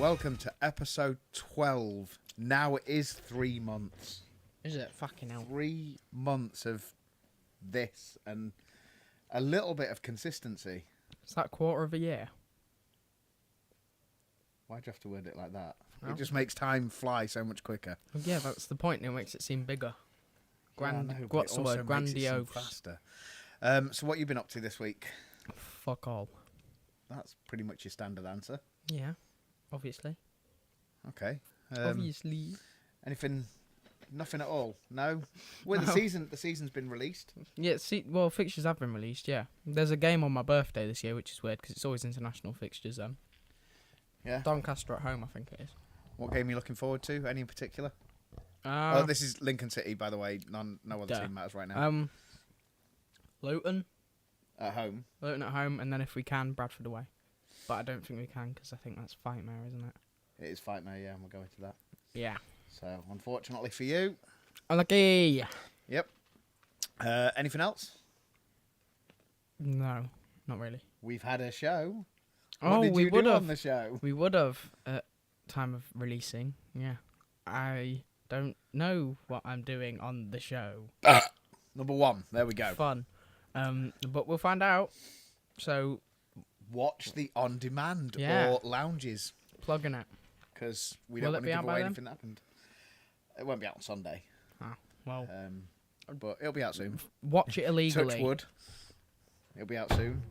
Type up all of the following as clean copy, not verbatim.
Welcome to episode 12. Now it is 3 months. Is it? Fucking hell. 3 months of this and a little bit of consistency. Is that a quarter of a year? Why'd you have to word it like that? Well, It just makes time fly so much quicker. yeah, that's the point. It makes it seem bigger. Yeah, I know, but What's it the also word? makes it seem Grandiose. faster. So what you been up to this week? Fuck all. That's pretty much your standard answer. Yeah, obviously. Okay. Obviously. Anything? Nothing at all. No. Well, No. the season's been released. Yeah, well, fixtures have been released, yeah. There's a game on my birthday this year, which is weird, because it's always international fixtures then. Yeah. Doncaster at home, I think it is. What game are you looking forward to? Any in particular? Uh, This is Lincoln City, by the way. No other Duh. team matters right now. Luton. At home. Luton at home, and then if we can, Bradford away. But I don't think we can, because I think that's Fightmare, isn't it? It is Fight Now, yeah, and we'll go into that. Yeah. So, unfortunately for you. Unlucky. Yep. Anything else? No, not really. We've had a show. Oh, What did we you would do have. on the show? We would have at time of releasing. Yeah. I don't know what I'm doing on the show. Number 1. There we go. Fun. But we'll find out. So, Watch the on-demand Yeah. or lounges, plugging it. because we Will don't it want to be give out by away then? anything that happened. It won't be out on Sunday, Well, but it'll be out soon. watch it illegally. Touch wood. It'll be out soon.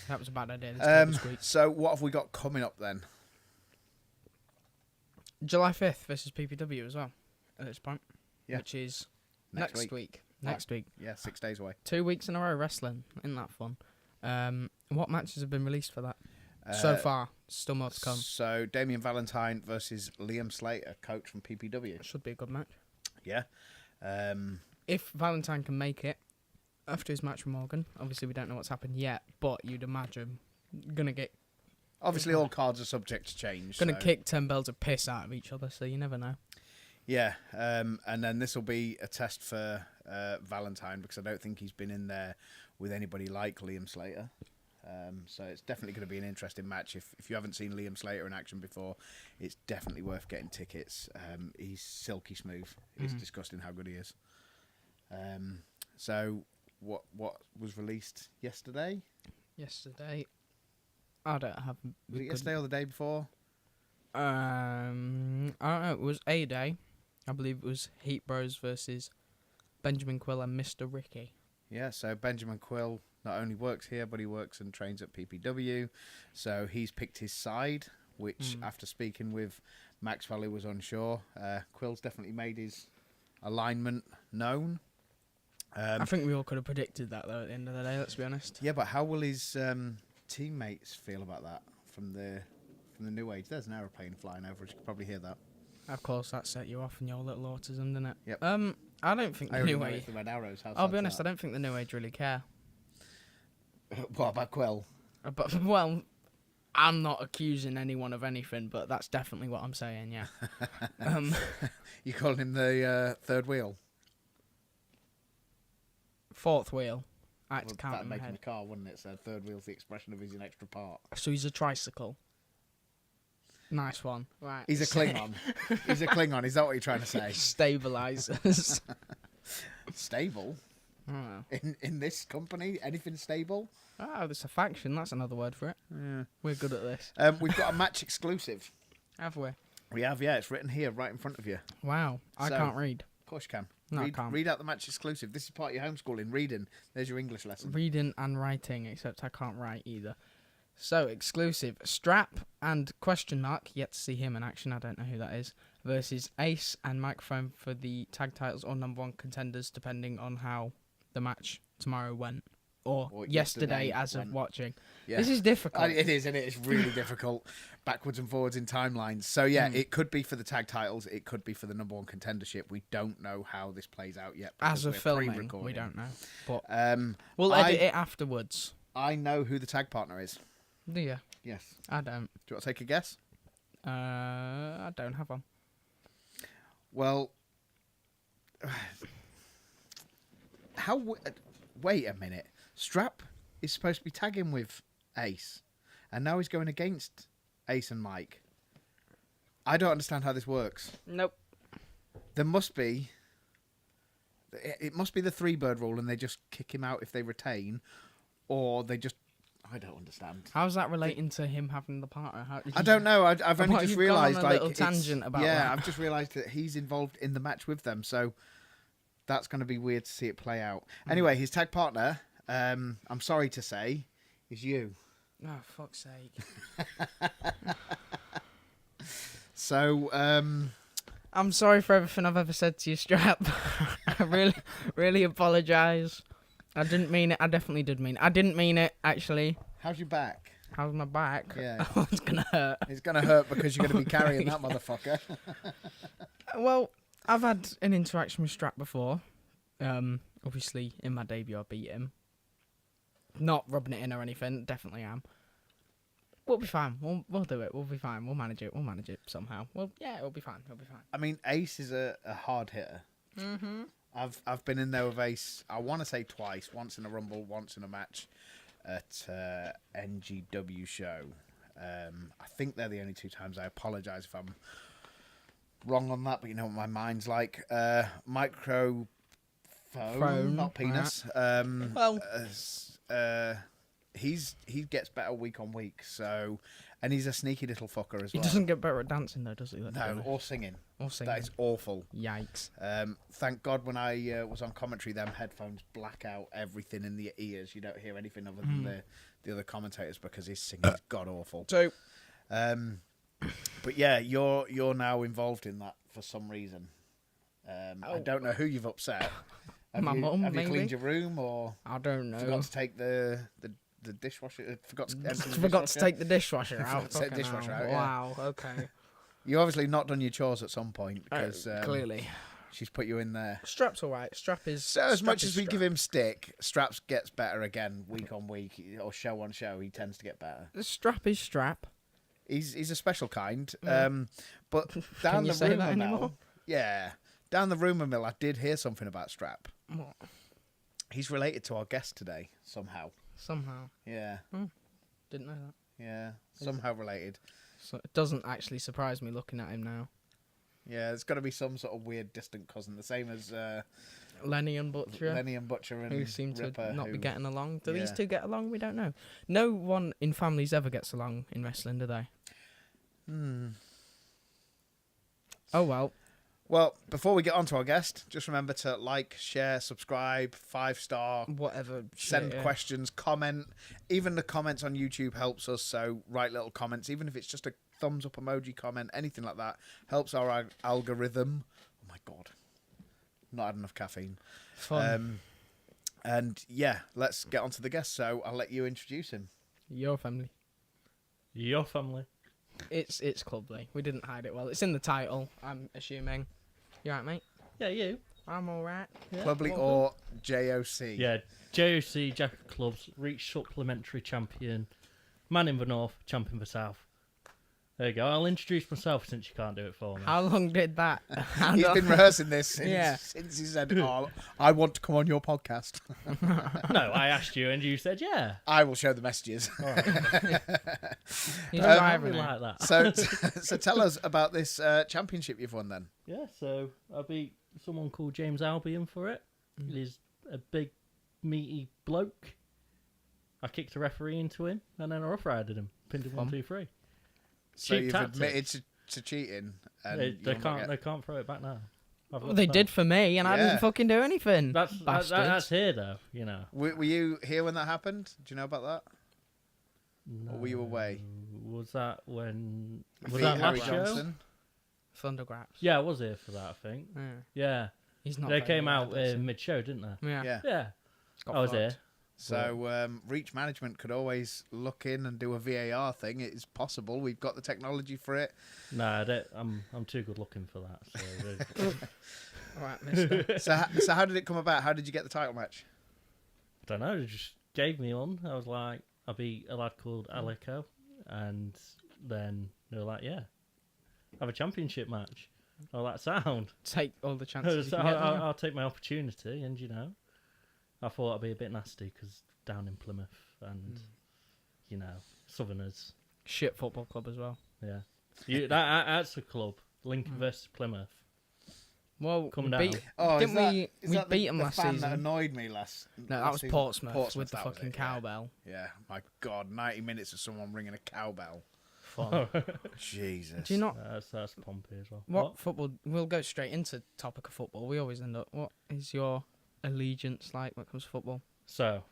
That was a bad idea. This table squeak. So what have we got coming up then? July 5th versus PPW as well, at this point. Yeah. Which is Next next week. week. Next week. Yeah, 6 days away. 2 weeks in a row wrestling. Isn't that fun? What matches have been released for that? So far. Still more to come. So Damien Valentine versus Liam Slater, coach from PPW. Should be a good match. Yeah. If Valentine can make it after his match with Morgan, obviously we don't know what's happened yet, but you'd imagine gonna Obviously, all cards are subject to change. gonna so- kick 10 bells of piss out of each other, so you never know. Yeah, and then this will be a test for Valentine, because I don't think he's been in there with anybody like Liam Slater. So it's definitely going to be an interesting match. If you haven't seen Liam Slater in action before, it's definitely worth getting tickets. He's silky smooth. It's disgusting how good he is. So what was released yesterday? Yesterday, I don't have. Was it yesterday or the day before? I don't know. It was a day. I believe it was Heat Bros versus Benjamin Quill and Mr. Ricky. Yeah, so Benjamin Quill not only works here, but he works and trains at PPW. So he's picked his side, which after speaking with Max Valley was unsure. Quill's definitely made his alignment known. I think we all could have predicted that, though, at the end of the day, let's be honest. Yeah, but how will his teammates feel about that from the New Age? There's an aeroplane flying over. You could probably hear that. Of course, that set you off in your little autism, didn't it? Yep. I don't think I the already New know Age... it's the red arrows. How I'll be sad's honest, I that? don't think the New Age really care. What about Quill? But, well, I'm not accusing anyone of anything, but that's definitely what I'm saying, yeah. You calling him the third wheel? Fourth wheel. I had Well, to count that'd in my make him head. a car, wouldn't it? So third wheel's the expression of he's an extra part. So he's a tricycle. Nice one. Right. He's a Klingon. He's a Klingon. Is that what you're trying to say? Stabilizers. Stable? Oh, In this company? Anything stable? there's a faction. That's another word for it. Yeah. We're good at this. We've got a match exclusive. Have we? We have, yeah. It's written here, right in front of you. Wow. I So- can't read. Of course you can. No, I can't. Read out the match exclusive. This is part of your homeschooling. Reading. There's your English lesson. Reading and writing, except I can't write either. So, exclusive. Strap and question mark, yet to see him in action, I don't know who that is, versus Ace and Microphone for the tag titles or number one contenders, depending on how the match tomorrow went. Or yesterday as of watching. Yeah. This is difficult. It is, and it's really difficult. Backwards and forwards in timelines. So, yeah, it could be for the tag titles. It could be for the number one contendership. We don't know how this plays out yet. As of we're filming, pre-recording. we don't know. But We'll edit it afterwards. I know who the tag partner is. Do you? Yes. I don't. Do you want to take a guess? I don't have one. Well, wait a minute. Strap is supposed to be tagging with Ace, and now he's going against Ace and Mike. I don't understand how this works. Nope. There must be. It must be the 3-bird rule, and they just kick him out if they retain, or they just. I don't understand. How's that relating to him having the partner? I don't know. I've only just realised, like, little tangent about that. I've just realised that he's involved in the match with them, so that's going to be weird to see it play out. Anyway, his tag partner, I'm sorry to say, is you. Oh, fuck's sake. So, I'm sorry for everything I've ever said to you, Strap. I really apologise. I didn't mean it. I definitely did mean it. I didn't mean it, actually. how's your back? How's my back? Yeah. Oh, it's going to hurt. It's going to hurt because you're going to be carrying that motherfucker. Well, I've had an interaction with Strap before. Obviously, in my debut, I beat him. Not rubbing it in or anything. Definitely am. We'll be fine. We'll do it. We'll be fine. We'll manage it. We'll manage it somehow. Well, yeah, it'll be fine. It'll be fine. I mean, Ace is a hard hitter. Mm-hmm. I've been in there with Ace, I want to say twice. Once in a Rumble, once in a match at NGW show. I think they're the only 2 times. I apologise if I'm wrong on that, but you know what my mind's like. Microphone, not penis. He gets better week on week, so, and he's a sneaky little fucker as well. He doesn't get better at dancing though, does he? No, or singing. Or singing. That is awful. Yikes. Thank God when I was on commentary, them headphones black out everything in the ears. You don't hear anything other than the other commentators because his singing is god awful. So, but yeah, you're now involved in that for some reason. I don't know who you've upset. My mum, have you maybe? cleaned your room, or I don't know. forgot to take the dishwasher? Forgot to empty the Forgot to dishwasher? take the dishwasher out. Forgot to take the Fucking dishwasher hell. out, yeah. Wow. Okay. You obviously not done your chores at some point because Clearly. she's put you in there. Strap's alright. Strap is. So as Strap much is as we Strap. give him stick, Straps gets better again week on week or show on show. He tends to get better. The Strap is Strap. He's a special kind. Yeah. But Can down you the say that rumour mill, anymore? yeah, down the rumour mill, I did hear something about Strap. What? He's related to our guest today somehow. Somehow. Yeah, Didn't know that. yeah, somehow related. So it doesn't actually surprise me looking at him now. Yeah, there's got to be some sort of weird distant cousin, the same as Lenny and Butcher. Lenny and Butcher and who seem Ripper, to not be who- getting along. Do these yeah. two get along? We don't know. No one in families ever gets along in wrestling, do they? Oh well. Well, before we get on to our guest, just remember to like, share, subscribe, 5-star, Whatever. send shit, yeah. questions, comment. Even the comments on YouTube helps us, so write little comments. Even if it's just a thumbs up emoji comment, anything like that, helps our algorithm. Oh my God. Not had enough caffeine. Fun. And yeah, let's get on to the guest, so I'll let you introduce him. Your family. Your family. It's Clubly. We didn't hide it well. It's in the title, I'm assuming. You right, mate? Yeah, you. I'm alright. Yeah, Clubly well or JOC? Yeah, JOC, Jack of Clubs, reach supplementary champion, man in the north, champion for south. There you go. I'll introduce myself since you can't do it for me. How long did that? He's been rehearsing this since, Yeah. since he said, oh, I want to come on your podcast. No, I asked you and you said yeah. I will show the messages. All right. He's I driving really it. like that. So tell us about this championship you've won then. Yeah, so I beat someone called James Albion for it. He's a big, meaty bloke. I kicked a referee into him and then I rough-rided him. Pinned him 1, 2, 3. So Cheap you've tactics. admitted to cheating. And They you'll not they can't throw it back now. I've Well, lost they that. did for me, and I Yeah. didn't fucking do anything. That's here though, you know. Were you here when that happened? Do you know about that? Or were you away? Was that when? You Was beat that Harry last show? Johnson? Thundergraps. Yeah, I was here for that. I think. Yeah. Yeah, He's not. they very came out reliable, so- mid-show, didn't they? Yeah. Yeah. Yeah, Got I was fucked. here. So Reach Management could always look in and do a VAR thing. It is possible. We've got the technology for it. No, I'm too good looking for that. So All right, mister. So how did it come about? How did you get the title match? I don't know. They just gave me one. I was like, I beat a lad called Alico, and then they were like, yeah, have a championship match. I was like, sound. Take all the chances. So you can get, don't you? I'll take my opportunity, and you know, I thought I'd be a bit nasty because down in Plymouth and you know Southerners. Shit football club as well. Yeah. That's the club. Lincoln versus Plymouth. Well, Come we down. beat, Oh, didn't we beat them the last fan season? that annoyed me last. No, that last was season? Portsmouth with the that was fucking it, yeah. cowbell. Yeah, my God, 90 minutes of someone ringing a cowbell. Fun. Jesus. Do you not? That's Pompey as well. What football? We'll go straight into topic of football. We always end up. What is your allegiance like when it comes to football? So,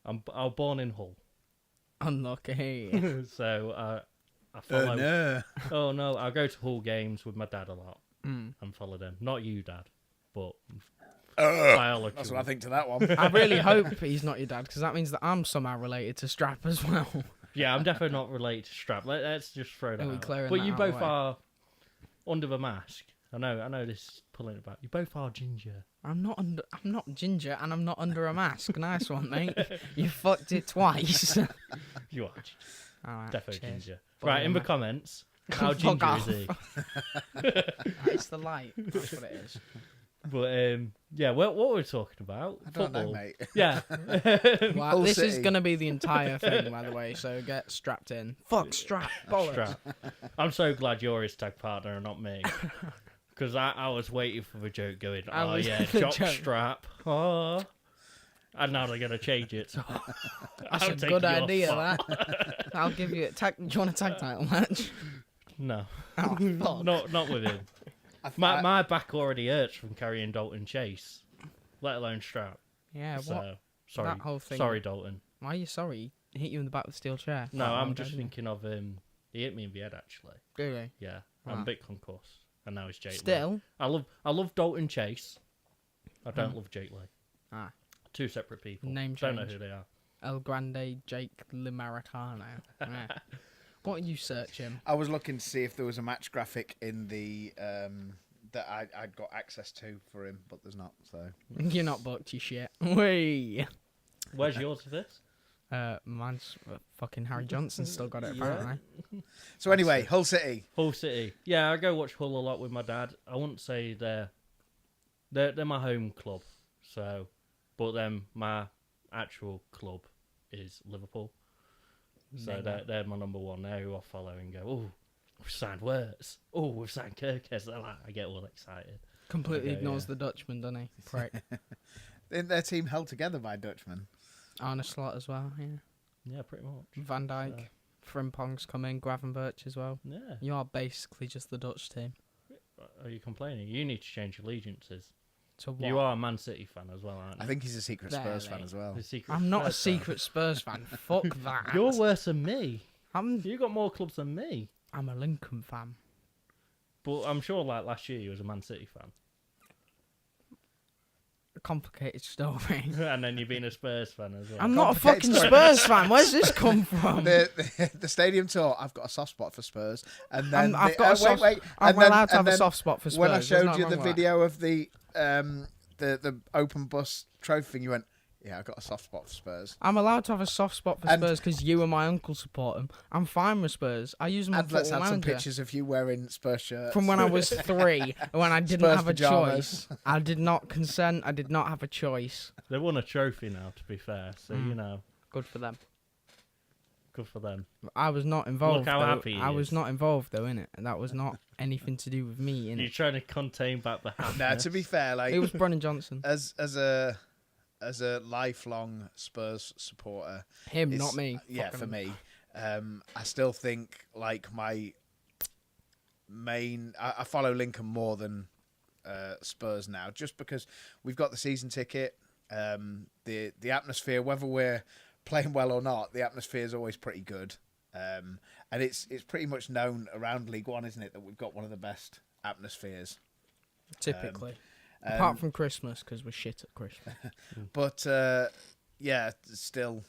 I was born in Hull. Unlucky. So, I follow... no. Oh, no, I go to Hull games with my dad a lot Mm. and follow them. Not you, Dad, but Ugh. biology. That's what I think to that one. I really hope he's not your dad because that means that I'm somehow related to Strap as well. Yeah, I'm definitely not related to Strap. Let's just throw that Are we out. clearing But that you out both of the way? are under the mask. I know this is pulling it back. You both are ginger. I'm not ginger and I'm not under a mask. Nice one, mate. You fucked it twice. You are Alright, definitely cheers. ginger. But Right, in the yeah, comments, how Fuck ginger off. is he? It's the light. That's what it is. But yeah, what were we talking about? I don't Football. know, mate. Yeah. Well, Hull this is City. going to be the entire thing, by the way, so get strapped in. Fuck, strap, bollocks. Strap. I'm so glad you're his tag partner and not me. Because I was waiting for the joke going, I oh was yeah, the jock joke. strap. Oh. And now they're going to change it. So That's I'm a taking good your idea, fuck. that. I'll give you a tag. Do you want a tag title match? No. Oh, fuck. Not with him. My back already hurts from carrying Dalton Chase, let alone strap. Yeah, So, what? sorry. That whole thing. Sorry, Dalton. Why are you sorry? He hit you in the back with a steel chair. No, Oh, I'm okay. just thinking of he hit me in the head actually. Really? Yeah, I'm Ah. a bit concussed, and now it's Jake. Lee. Still? I love Dalton Chase. I don't love Jake Lee. Ah. Two separate people. Name Don't know change. who they are. El Grande Jake Limaritano. Yeah. What are you searching? I was looking to see if there was a match graphic in the that I'd got access to for him, but there's not. So You're not booked, you shit. Wee. Where's yours for this? Mine's fucking Harry Johnson still got it Yeah. apparently. so anyway, Hull City. Hull City. Yeah, I go watch Hull a lot with my dad. I wouldn't say they're my home club. So, but then my actual club is Liverpool. So they're my number one. They're who I follow and go, oh, we've signed Wirtz. Oh, we've signed Kirkes. I get all excited. Completely Okay, ignores yeah. the Dutchman, doesn't he? Prick. Isn't their team held together by Dutchmen? Arne Slot as well, yeah. Yeah, pretty much. Van Dijk, Frimpong's come in, Gravenberch as well. Yeah. You are basically just the Dutch team. Are you complaining? You need to change allegiances. To what? You are a Man City fan as well, aren't you? I think he's a secret Spurs fan Really? as well. The secret I'm not a Spurs fan. secret Spurs fan. Fuck that. You're worse than me. I'm You got more clubs than me. a Lincoln fan. But I'm sure, like last year, you was a Man City fan, A complicated story. and then you've been a Spurs fan as well. I'm not a Complicated fucking story. Spurs fan. Where's this come from? The stadium tour. I've got a soft spot for Spurs, and then I've got a soft. wait. I'm and then- allowed to have and a then soft spot for Spurs. When I There's showed nothing you the wrong with that. video of the open bus trophy thing, you went, "Yeah, I got a soft spot for Spurs." I'm allowed to have a soft spot for And- Spurs because you and my uncle support them. I'm fine with Spurs. I use them on And let's Football have some Manager. pictures of you wearing Spurs shirts From when I was 3, when I didn't Spurs have a pyjamas. choice. I did not consent. I did not have a choice. They won a trophy now, to be fair. So you know, Good for them. good for them. I was not involved. Look how though. happy he I was is. not involved though in it. That was not anything to do with me in You're it. trying to contain back the happiness. Now, to be fair, like It was Brennan Johnson. as a lifelong Spurs supporter, Him, it's- not me. Yeah, Fucking- for me, I still think like my main. I follow Lincoln more than Spurs now, just because we've got the season ticket. The atmosphere, whether we're playing well or not, the atmosphere is always pretty good. And it's pretty much known around League One, isn't it, that we've got one of the best atmospheres. Typically. Um, Apart from Christmas, because we're shit at Christmas. But yeah, still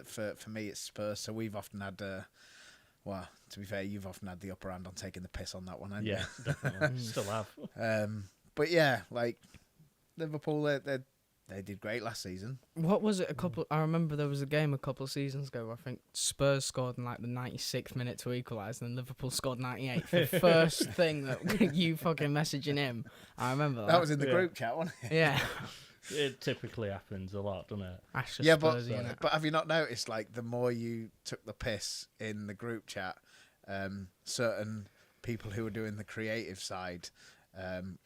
for me it's Spurs. So we've often had, well, to be fair, you've often had the upper hand on taking the piss on that one, haven't Yeah, definitely. Still have. you? But yeah, like Liverpool, they did great last season. What was it? I remember there was a game a couple of seasons ago where I think Spurs scored in like the 96th minute to equalise, and then Liverpool scored 98th. The first thing that you fucking messaging him, I remember that. That was in the Yeah. group chat, wasn't it? Yeah. It typically happens a lot, doesn't it? That's just Yeah, Spursy, innit? but have you not noticed, like, the more you took the piss in the group chat, certain people who were doing the creative side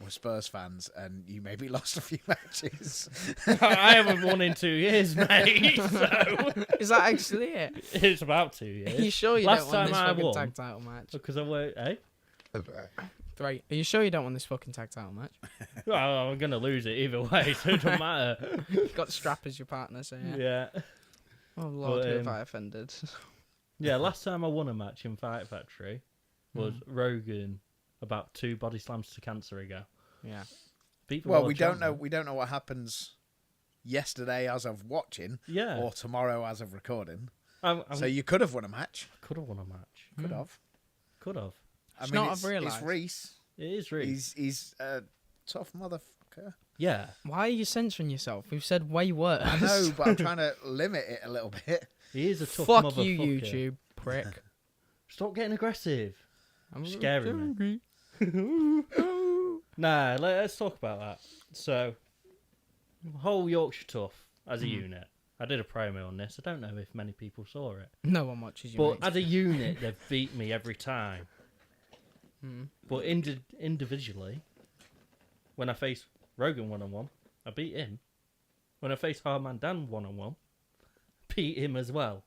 were Spurs fans, and you maybe lost a few matches. I haven't won in 2 years, mate. So Is that actually it? it's about 2 Are years. you sure you Last don't want this time I fucking won- tag title match? Because I were, eh? 3. Are you sure you don't want this fucking tag title match? Well, I'm gonna lose it either way, so it doesn't matter. You've got Strap as your partner, so yeah. Yeah. Oh Lord, But, who have I offended? Yeah, last time I won a match in Fight Factory was Rogan about 2 body slams to cancer ago. Yeah. Beat the Well, world we don't know. champion. We don't know what happens yesterday as of watching, Yeah. or tomorrow as of recording. I'm So you could have won a match. could have won a match. Could have. Could have. I Should mean, not have it's realised. Reese. It is really. He's a tough motherfucker. Yeah. Why are you censoring yourself? We've said way worse. I know, but I'm trying to limit it a little bit. He is a tough Fuck motherfucker. you, YouTube prick. Stop getting aggressive. I'm Scaring me. Nah, let's talk about that. So, whole Yorkshire Tough as a unit. I did a promo on this. I don't know if many people saw it. No one watches you. But mate. as a unit, they've beat me every time. But individually, when I face Rogan one-on-one, I beat him. When I face Hardman Dan one-on-one, beat him as well.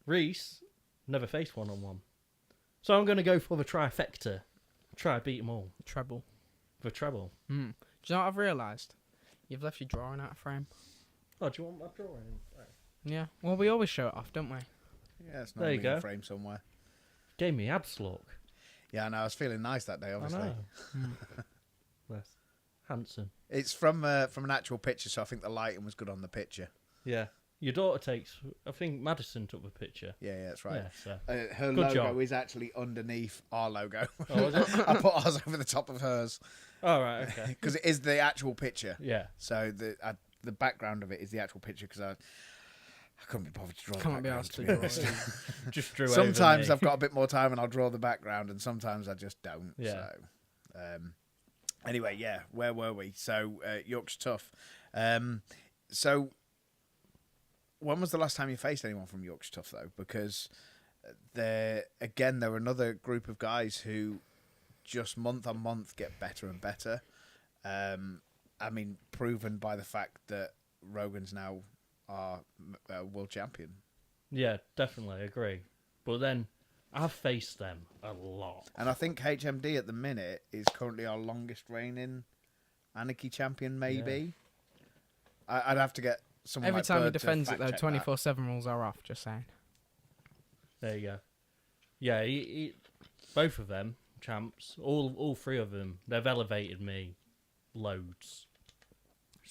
Reese never faced one-on-one. So I'm going to go for the trifecta. Try beat them all. Treble. For treble. Do you know what I've realised? You've left your drawing out of frame. Oh, do you want my drawing? Yeah. Well, we always show it off, don't we? Yeah, it's There you normally in go. a frame somewhere. Gave me abs look. Yeah, I know. I was feeling nice that day, I obviously. know. Yes. Handsome. It's from an actual picture, so I think the lighting was good on the picture. Yeah. Your daughter takes... I think Madison took the picture. Yeah, that's right. Yeah, so... Her Good logo job. is actually underneath our logo. Oh, is it? I put ours over the top of hers All right, okay. because it is the actual picture. Yeah. So the background of it is the actual picture because I couldn't be bothered to draw. Can't the be background, asked to to be draw honest. it. Just drew Sometimes over I've got a bit more time and I'll draw the background, and sometimes I just don't. Yeah. So, anyway, yeah, where were we? So Yorkshire Tough. So when was the last time you faced anyone from Yorkshire Tough though? Because they're another group of guys who just month on month get better and better. I mean, proven by the fact that Rogan's now our world champion. Yeah, definitely, agree. But then, I've faced them a lot. And I think HMD at the minute is currently our longest reigning Anarchy champion, maybe. I'd have to get someone Every like time he Bird to defends it, though, fact check that. 24/7 rules are off, just saying. There you go. Yeah, both of them, champs, all 3 of them, they've elevated me loads.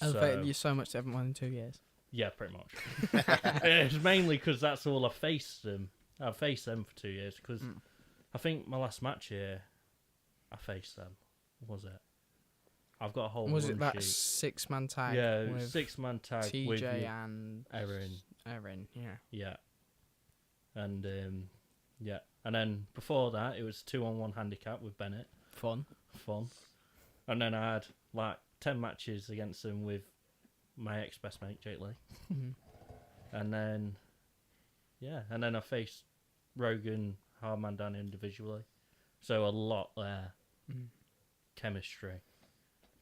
Elevated you so much to everyone in 2 years. Yeah, pretty much. It's mainly because that's all I faced them. I've faced them for 2 years because I think my last match here, I faced them. Was it? I've got a whole Was run it that sheet. 6-man tag? Yeah, with 6-man tag with TJ you, and Erin. yeah. Yeah. And yeah. And then before that it was 2-on-1 handicap with Bennett. Fun. And then I had like 10 matches against them with my ex-best mate, Jake Lee. And then I faced Rogan, Hardman Dan individually. So a lot there. Chemistry.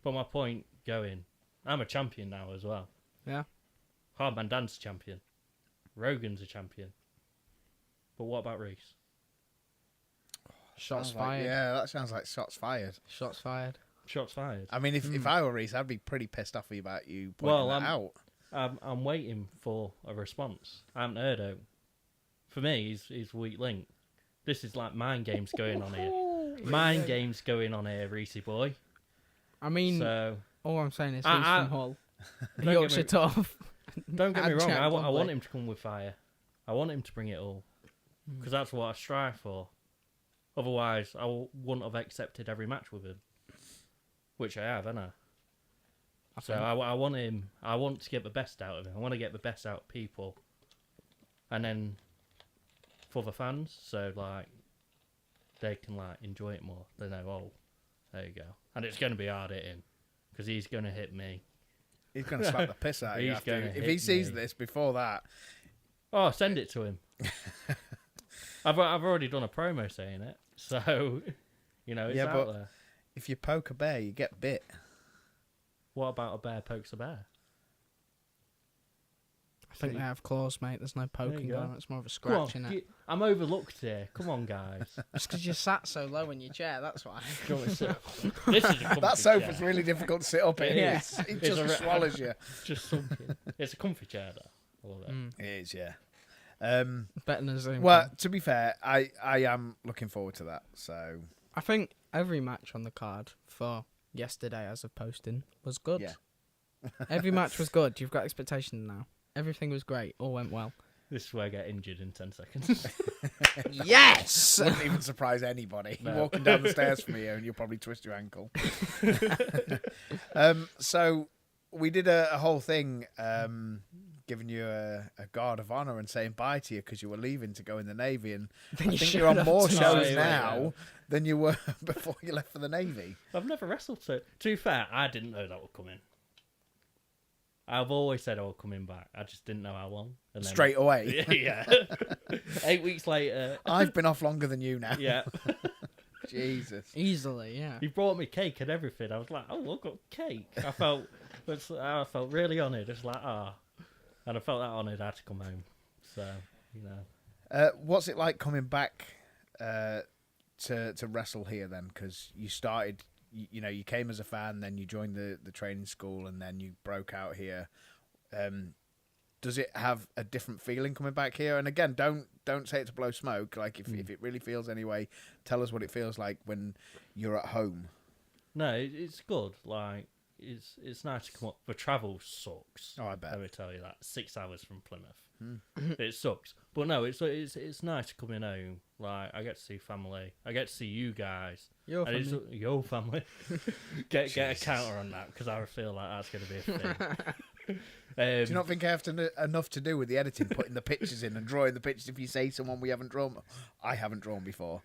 But my point going, I'm a champion now as well. Yeah. Hardman Dan's a champion. Rogan's a champion. But what about Reese? Shots Sounds like- fired. yeah, that sounds like shots fired. Shots fired. Shots fired. I mean, if I were Reese, I'd be pretty pissed off about you pointing Well, that out. I'm waiting for a response. I haven't heard out. For me, he's weak link. This is like mind games going on here. Mind games going on here, Reese boy. I mean, So all I'm saying is I- he's I- from Hull. Don't get Yorkshire me- tough. Don't get me And wrong. Jack I want Dudley. him to come with fire. I want him to bring it all because that's what I strive for. Otherwise, I wouldn't have accepted every match with him, which I have, haven't I? So I want him. I want to get the best out of him. I want to get the best out of people, and then for the fans, so like they can like enjoy it more. They know, oh, there you go, and it's going to be hard hitting because he's going to hit me. He's going to slap the piss out of you He's after. gonna If hit he sees me. this before that, Oh, send it to him. I've already done a promo saying it, so it's out there. If you poke a bear, you get bit. What about a bear pokes a bear? I think they have claws, mate. There's no poking go. on it. It's more of a Come on, scratch in it. I'm overlooked here. Come on, guys. It's because you sat so low in your chair. That's why. Do you want me to sit? This is a comfy That sofa's chair. really difficult to sit up in. Yeah. It just swallows you. Just something. It's a comfy chair, though. I love it. It is, yeah. Better than a Zoom. Well, call. to be fair, I am looking forward to that. So I think every match on the card for yesterday, as of posting, was good. Yeah. Every match was good. You've got expectations now. Everything was great. All went well. This is where I get injured in 10 seconds. Yes! wouldn't even surprise anybody. No. You're walking down the stairs from here and you'll probably twist your ankle. So we did a whole thing giving you a guard of honour and saying bye to you because you were leaving to go in the Navy. And Then I you think showed you're on up more tomorrow. shows Yeah. now than you were before you left for the Navy. I've never wrestled, so to be fair, I didn't know that would come in. I've always said I was coming back. I just didn't know how long. And then, Straight away. Yeah. 8 weeks later. I've been off longer than you now. Yeah. Jesus. Easily, yeah. He brought me cake and everything. I was like, oh, I've got cake. I felt really honoured. It's like, and I felt that honoured. I had to come home. So, What's it like coming back to wrestle here then? Because you started, you came as a fan, then you joined the training school, and then you broke out here. Does it have a different feeling coming back here? And again, don't say it to blow smoke. Like if it really feels anyway, tell us what it feels like when you're at home. No, it's good. Like it's nice to come up. The travel sucks. Oh, I bet. Let me tell you that. 6 hours from Plymouth. It sucks. But no, it's nice to come in home. Like I get to see family. I get to see you guys. Your And family. it's your family. get a counter on that because I feel like that's going to be a thing. Do you not think I have enough to do with the editing, putting the pictures in and drawing the pictures? If you say someone we haven't drawn, I haven't drawn before,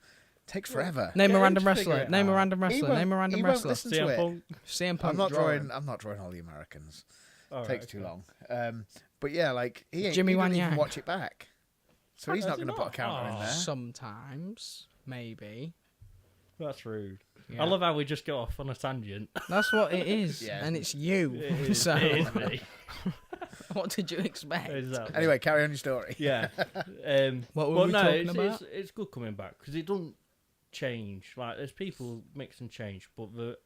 takes forever. Name a Yeah, random just figure wrestler. it Name a out. random He wrestler. won't- Name a random he won't wrestler. listen to CM it. Punk. CM Punk. I'm not drawing. drawing all the Americans. All Takes right, too okay. long. But yeah, like he Jimmy doesn't Wanyang. even watch it back, so he's Has not he going to put a not? counter in Oh. there. Sometimes, maybe. That's rude. Yeah. I love how we just go off on a tangent. That's what it is, Yeah. and it's you. It is, So, it is me. what did you expect? Exactly. Anyway, carry on your story. Yeah. What were but we no, talking it's, about? It's good coming back because it doesn't change. Like there's people mix and change, but the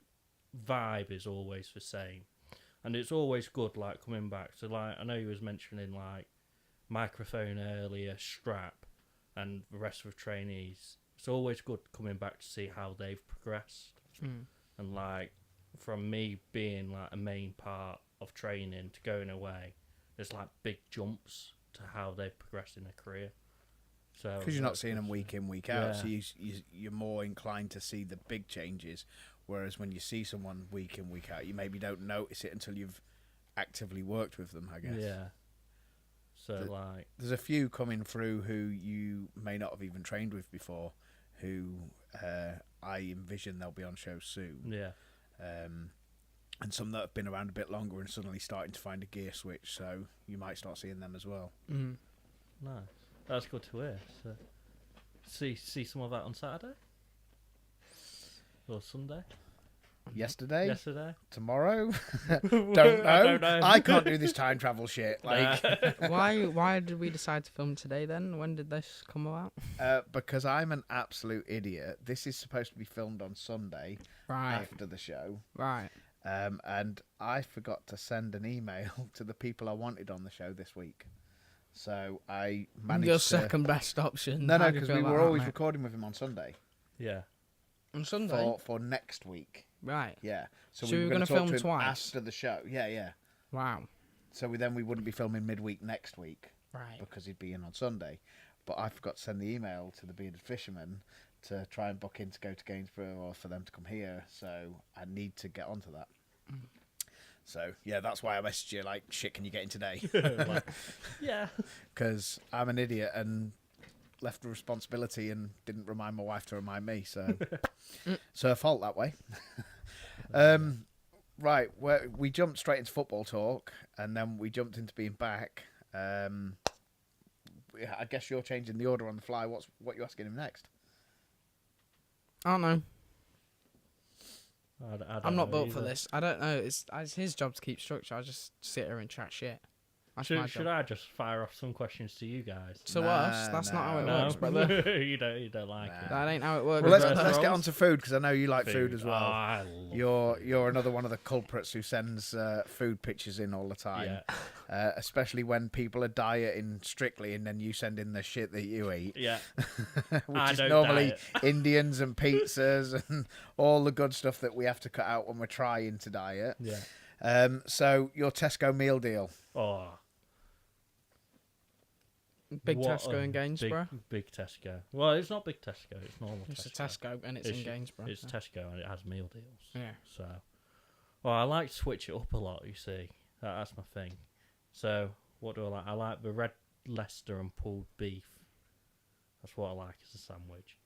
vibe is always the same, and it's always good. Like coming back. So like I know you was mentioning like microphone earlier, strap, and the rest of the trainees. It's always good coming back to see how they've progressed, and like from me being like a main part of training to going away, there's like big jumps to how they've progressed in their career. So Because you're not seeing them week in, week out, Yeah. so you're more inclined to see the big changes. Whereas when you see someone week in, week out, you maybe don't notice it until you've actively worked with them, I guess. Yeah. So like, There's a few coming through who you may not have even trained with before, who I envision they'll be on shows soon. yeah, And some that have been around a bit longer and suddenly starting to find a gear switch, so you might start seeing them as well. nice. That's good to hear. So, see some of that on Saturday or Sunday. Yesterday? Yesterday. Tomorrow? I Don't know. don't know. I can't do this time travel shit. Like, Why did we decide to film today then? When did this come about? because I'm an absolute idiot. This is supposed to be filmed on Sunday Right, after the show. right. And I forgot to send an email to the people I wanted on the show this week. So I managed Your to... second best option. No, How do you because feel we about were that, always mate? recording with him on Sunday Yeah. On Sunday. for next week. Right. Yeah. So So we we were were going gonna to talk film to him twice? after the show. Yeah, yeah. Wow. So we wouldn't be filming midweek next week Right. because he'd be in on Sunday. But I forgot to send the email to the Bearded Fisherman to try and book in to go to Gainsborough or for them to come here. So I need to get onto that. So, yeah, that's why I messaged you, like, shit, can you get in today? Like, yeah. Because I'm an idiot and left the responsibility and didn't remind my wife to remind me. So it's her fault that way. Right, we jumped straight into football talk and then we jumped into being back. I guess you're changing the order on the fly. What you asking him next? I don't know. I don't I'm not know built for either. this. I don't know. It's his job to keep structure. I just sit here and chat shit. That's my Should job. I just fire off some questions to you guys? To Nah, us, that's not how it No, works, brother. you don't like it. That ain't how it works. Well, Reverse let's get roles? on to food because I know you like food as Oh, well. I love food. You're another one of the culprits who sends food pictures in all the time, Yeah. especially when people are dieting strictly and then you send in the shit that you eat, Yeah. which I is don't normally diet. Indians and pizzas and all the good stuff that we have to cut out when we're trying to diet. Yeah. So your Tesco meal deal. Oh. Big what Tesco a in Gainsborough. Big Tesco. Well, it's not big Tesco. It's normal It's Tesco. a Tesco and it's in Gainsborough. It's Tesco and it has meal deals. Yeah. So, well, I like to switch it up a lot. You see, that's my thing. So, what do I like? I like the red Leicester and pulled beef. That's what I like as a sandwich.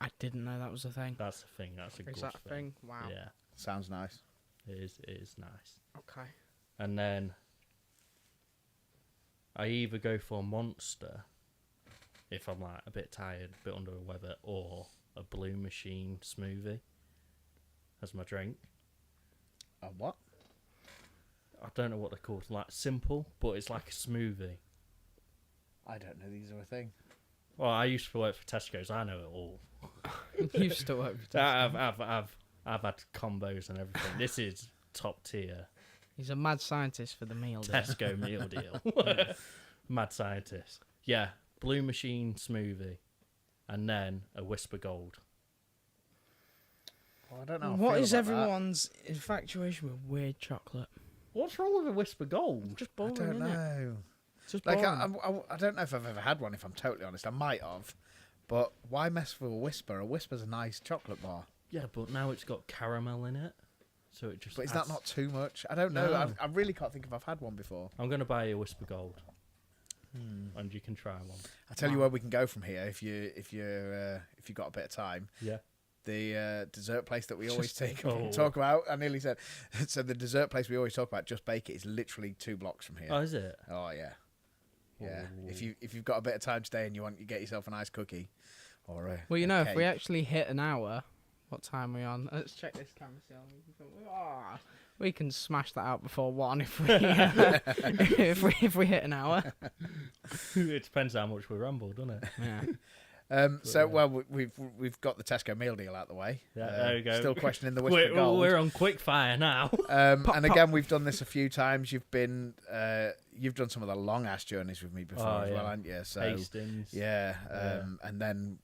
I didn't know that was a thing. That's the thing. That's a good Is that a thing? Wow. Yeah, Sounds nice. it is nice. Okay. And then I either go for a Monster if I'm like a bit tired, a bit under the weather, or a Blue Machine smoothie as my drink. What? I don't know what they're called. Like simple, but it's like a smoothie. I don't know. These are a thing. Well, I used to work for Tesco's. I know it all. You still work for Tesco. I've had combos and everything. This is top tier He's a mad scientist for the meal deal. Tesco meal deal. Mad scientist. Yeah, Blue Machine smoothie, and then a Whisper Gold. Well, I don't know. What is everyone's infatuation with weird chocolate? What's wrong with a Whisper Gold? Just I boring, don't isn't it? know. It's just Like boring. I don't know if I've ever had one. If I'm totally honest, I might have. But why mess with a Whisper? A Whisper's a nice chocolate bar. Yeah, but now it's got caramel in it, so it just. But is adds- that not too much? I don't know. No. I really can't think if I've had one before. I'm gonna buy you a Whisper Gold, and you can try one. I'll tell you Wow. where we can go from here if you got a bit of time. Yeah. The dessert place that we always Oh. talk about. I nearly said. So the dessert place we always talk about, Just Bake It, is literally 2 blocks from here. Oh, is it? Oh yeah, yeah. Ooh. If you've got a bit of time today and you get yourself a nice cookie, or a Well, you know, if we cake. actually hit an hour, what time are we on? Let's check this camera still. We can smash that out before 1 if we if we hit an hour. It depends how much we ramble, doesn't it? Yeah. So well, we've got the Tesco meal deal out the way. Yeah, there we go. Still questioning the Whisper Gold. We're on quick fire now. And again, we've done this a few times. You've done some of the long ass journeys with me before as well, yeah. haven't you? So Hastings. yeah, and then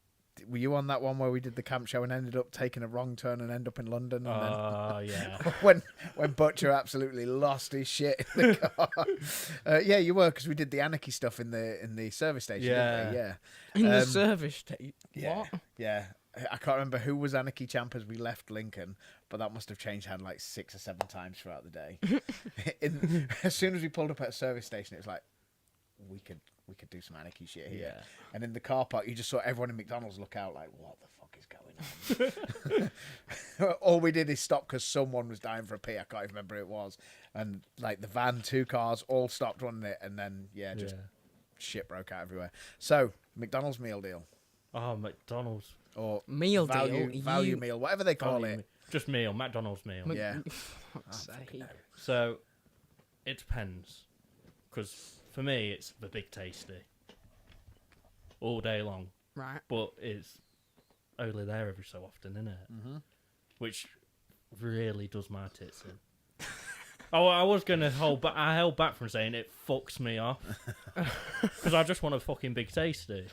were you on that one where we did the camp show and ended up taking a wrong turn and end up in London? And Oh, yeah. then when Butcher absolutely lost his shit in the car. Yeah, you were, because we did the anarchy stuff in the service station. Didn't we? Yeah. In the Um, service state. Yeah. What? Yeah. I can't remember who was anarchy champ as we left Lincoln, but that must have changed hand like 6 or 7 times throughout the day. As soon as we pulled up at a service station, it was like, we could do some anarchy shit here. Yeah. And in the car park, you just saw everyone in McDonald's look out like, what the fuck is going on? All we did is stop because someone was dying for a pee. I can't even remember who it was. And like the van, 2 cars, all stopped running it. And then, just shit broke out everywhere. So, McDonald's meal deal. Oh, McDonald's. Or Meal value deal. meal, whatever they call Value it. Just meal, McDonald's meal. Yeah. Fuck's sake. So, it depends. Because for me, it's the Big Tasty. All day long. Right. But it's only there every so often, isn't it? Mm-hmm. Which really does my tits in. Oh, I was going to hold back. I held back from saying it fucks me off. Because I just want a fucking Big Tasty.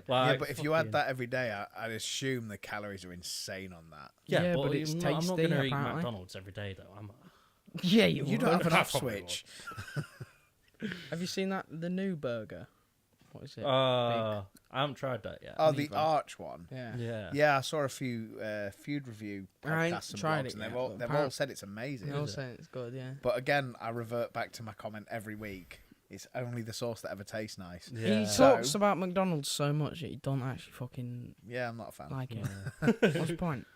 Like, Yeah, but if you had that every day, I'd assume the calories are insane on that. Yeah, but it's I'm not tasty, going to eat apparently. McDonald's every day, though, am I? Yeah, you You would. don't have an I off probably switch. Have you seen the new burger? What is it? I haven't tried that yet. Oh, the Neither. Arch one. Yeah. Yeah. Yeah, I saw a few food review I ain't podcasts and tried blogs, it and yet, they've but all said it's amazing. They all Is it? say it's good, yeah. But again, I revert back to my comment every week. It's only the sauce that ever tastes nice. Yeah. He So- talks about McDonald's so much that he don't actually fucking Yeah, I'm not a fan. like it. Yeah. What's the point?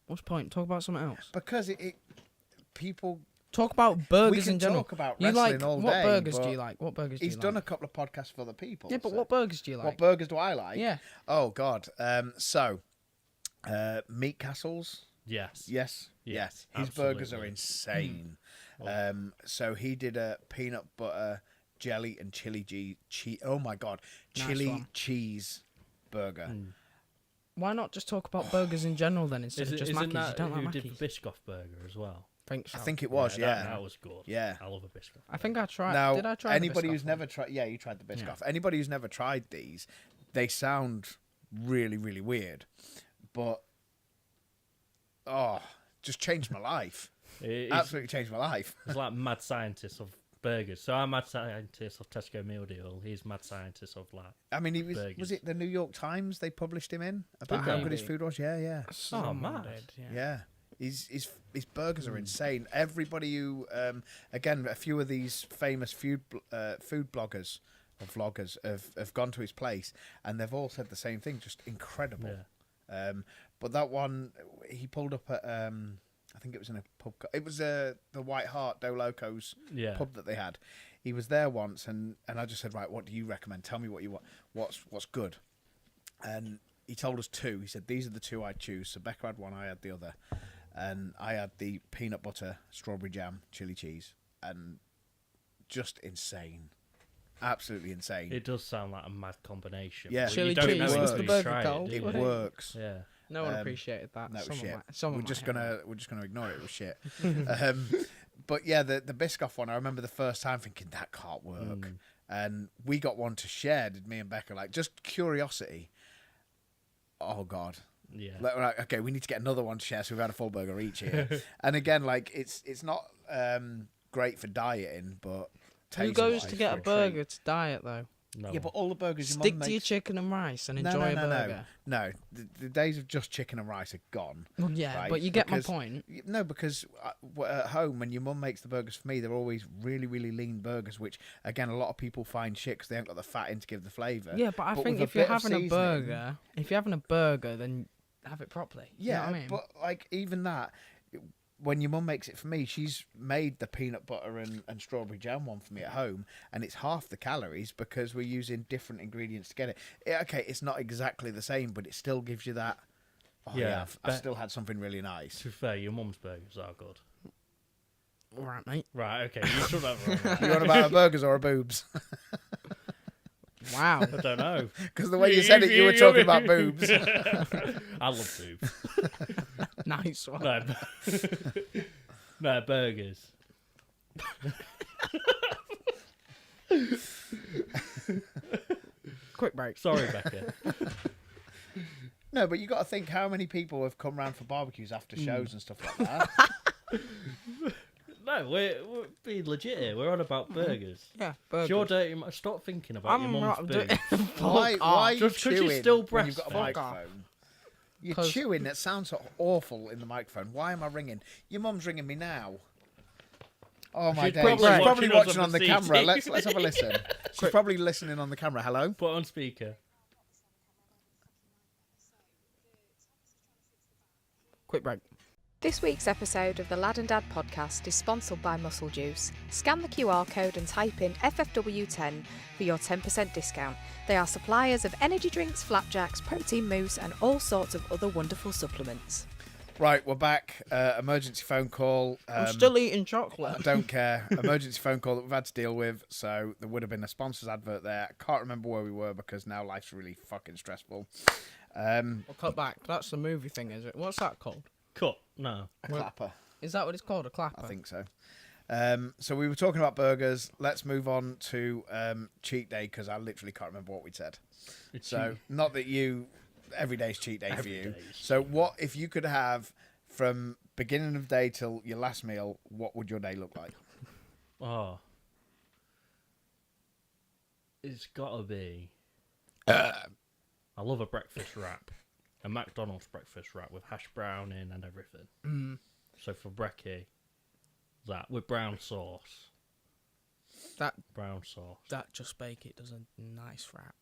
What's the point? Talk about something else. Because people Talk about burgers we can in general. talk about You wrestling like all what day. burgers but do you like? What burgers do you He's like? done a couple of podcasts for other people. Yeah, but so- what burgers do you like? What burgers do I like? Yeah. Oh God. Meat Castles. Yes. Yes. Yes, His burgers are absolutely. insane. Oh. So he did a peanut butter jelly and chili cheese. Oh my God, Nice chili one. cheese burger. Why not just talk about burgers in general then instead of just Isn't Mackey's? You that don't who like did Mackey's? the Biscoff burger as well? Think so. I think it was. Yeah. That was good. Yeah. I love a Biscoff. I think I tried. Now, Did I try anybody the who's Biscoff never one? tried, yeah, you tried the Biscoff. Anybody who's never tried these, they sound really, really weird, but just changed my life. It's, Absolutely changed my life. it's like mad scientist of burgers. So I'm mad scientist of Tesco meal deal. He's mad scientist of like. I mean, he was Burgers. it the New York Times they published him in about Did how they? good his food was? Yeah. Someone mad. did, yeah. Yeah. His burgers are insane. Everybody who, again, a few of these famous food bloggers or vloggers have gone to his place, and they've all said the same thing. Just incredible. Yeah. But that one, he pulled up at, I think it was in a pub. It was the White Hart Do Locos Yeah. pub that they had. He was there once, and I just said, right, what do you recommend? Tell me what you want. What's good? And he told us two. He said, these are the two I'd choose. So Becca had one, I had the other. And I had the peanut butter, strawberry jam, chili cheese. And just insane. Absolutely insane. It does sound like a mad combination. Yeah. but Chili you don't cheese know was until the you burger try gold, do It you? wasn't works. Yeah. No one Um, appreciated that. No, it was Someone shit. might- someone We're just might hate gonna ignore it. It was shit. But yeah, the Biscoff one. I remember the first time thinking that can't work, and we got one to share. Did me and Becca like just curiosity? Oh God. Yeah. Like, okay, we need to get another one to share. So we've had a full burger each here. And again, like it's not great for dieting, but Who taste goes wise to get for a treat. burger to diet though? No. Yeah, but all the burgers your Stick mum to your makes... chicken and rice and No, enjoy no, a no, burger. no. The days of just chicken and rice are gone. Well, yeah, Right, but you get because- my point. No, because at home, when your mum makes the burgers for me, they're always really, really lean burgers, which, again, a lot of people find shit because they haven't got the fat in to give the flavour. Yeah, but I think with a if you're bit of having a seasoning- burger, then have it properly. You know Yeah, what I mean? but, like, even that, when your mum makes it for me, she's made the peanut butter and strawberry jam one for me at home, and it's half the calories because we're using different ingredients to get it. Okay, it's not exactly the same, but it still gives you that... Oh, Yeah, yeah, I've but- still had something really nice. To be fair, your mum's burgers are good. All right, mate. Right, okay. You took that wrong. You want about a burgers or a boobs? Wow. I don't know. Because the way you said it, you were talking about boobs. I love boobs. Nice one. No, no burgers. Quick break. Sorry, Becca. No, but you got to think how many people have come round for barbecues after shows and stuff like that. No, we're being legit here. We're on about burgers. Yeah, It's your dirty. Stop thinking about your mum's not doing. boobs. why are you Just 'cause you chewing still when you've got a breastfeed. microphone? You're 'Cause- chewing. That sounds so awful in the microphone. Why am I ringing? Your mum's ringing me now. Oh my She's days! probably She's probably watching us watching on on the the camera. CCTV. Let's have a listen. She's probably listening on the camera. Hello. Put on speaker. Quick break. This week's episode of the Lad and Dad podcast is sponsored by Muscle Juice. Scan the QR code and type in FFW10 for your 10% discount. They are suppliers of energy drinks, flapjacks, protein mousse and all sorts of other wonderful supplements. Right, we're back. Emergency phone call. I'm still eating chocolate. I don't care. Emergency phone call that we've had to deal with. So there would have been a sponsors advert there. I can't remember where we were because now life's really fucking stressful. We'll cut back. That's the movie thing, is it? What's that called? Cut. No. A clapper. Is that what it's called? A clapper? I think so. So we were talking about burgers. Let's move on to cheat day because I literally can't remember what we said. So not that you... Every day's cheat day for you. day's So what if you could have from beginning of day till your last meal, what would your day look like? Oh. It's gotta be. Uh. I love a breakfast wrap. A McDonald's breakfast wrap with hash brown in and everything. Mm. So for brekkie, that with brown sauce. That Brown sauce. Just Bake It does a nice wrap.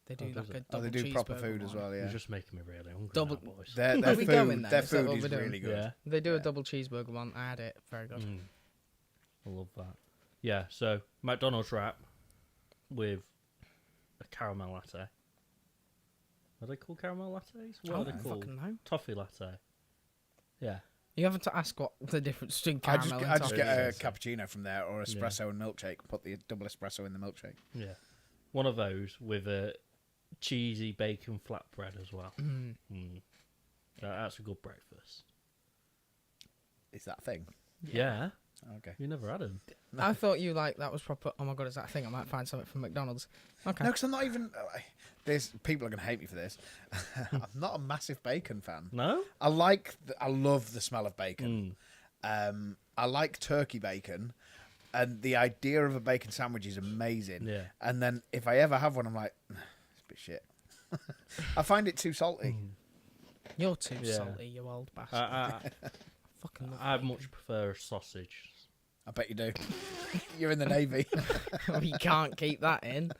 They do does like a it? double They do proper cheeseburger food as one. well, yeah. You're just making me really hungry Double- now, boys. Their Are we going food, then? their Is that food what is we're doing? really good. Yeah. They do a double cheeseburger one. I had it. Very good. I love that. Yeah, so McDonald's wrap with a caramel latte. Are they called caramel lattes? What are they called? Fucking know. Toffee latte. Yeah. You haven't to ask what the difference between I caramel and just toffee get a is. cappuccino from there or espresso and milkshake. Put the double espresso in the milkshake. Yeah. One of those with a cheesy bacon flatbread as well. That's a good breakfast. Is that a thing? Yeah. Okay. You never had them. I thought you that was proper. Oh my god, is that a thing? I might find something from McDonald's. Okay. No, because I'm not even. There's people are going to hate me for this. I'm not a massive bacon fan. No? I love the smell of bacon. I like turkey bacon, and the idea of a bacon sandwich is amazing. Yeah. And then if I ever have one, I'm like, it's a bit shit. I find it too salty. You're too Yeah. salty, you old bastard. I Fucking love I much prefer a sausage. I bet you do. You're in the Navy. We can't keep that in.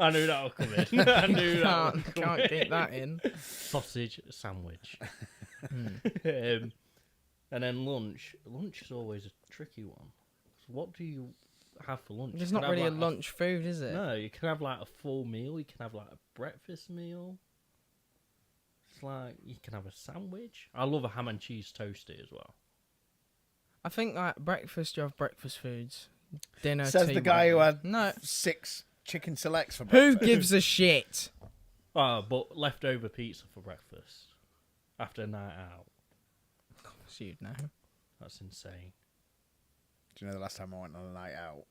I knew that would come in. I knew that would come Can't keep that in. Sausage sandwich. And then lunch. Lunch is always a tricky one. So what do you have for lunch? It's You not can really a have, like, lunch food, is it? No, you can have like a full meal. You can have like a breakfast meal. It's like you can have a sandwich. I love a ham and cheese toasty as well. I think like breakfast, you have breakfast foods. Dinner, Says tea, the guy who whatever. had No. 6 chicken selects for Who breakfast. gives a shit? Oh, but leftover pizza for breakfast after a night out. Of course you'd know. That's insane. Do you know the last time I went on a night out?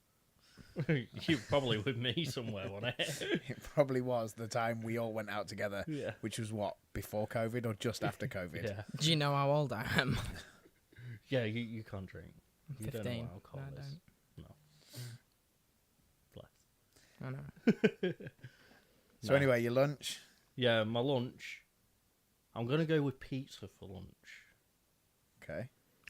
You probably with me somewhere, wasn't it? It probably was the time we all went out together, Yeah. which was what, before COVID or just after COVID? Yeah. Do you know how old I am? Yeah, you can't drink. You 15. don't know what alcohol No, I is. I No. Bless. know. So No. anyway, your lunch. Yeah, my lunch. I'm gonna go with pizza for lunch. Okay.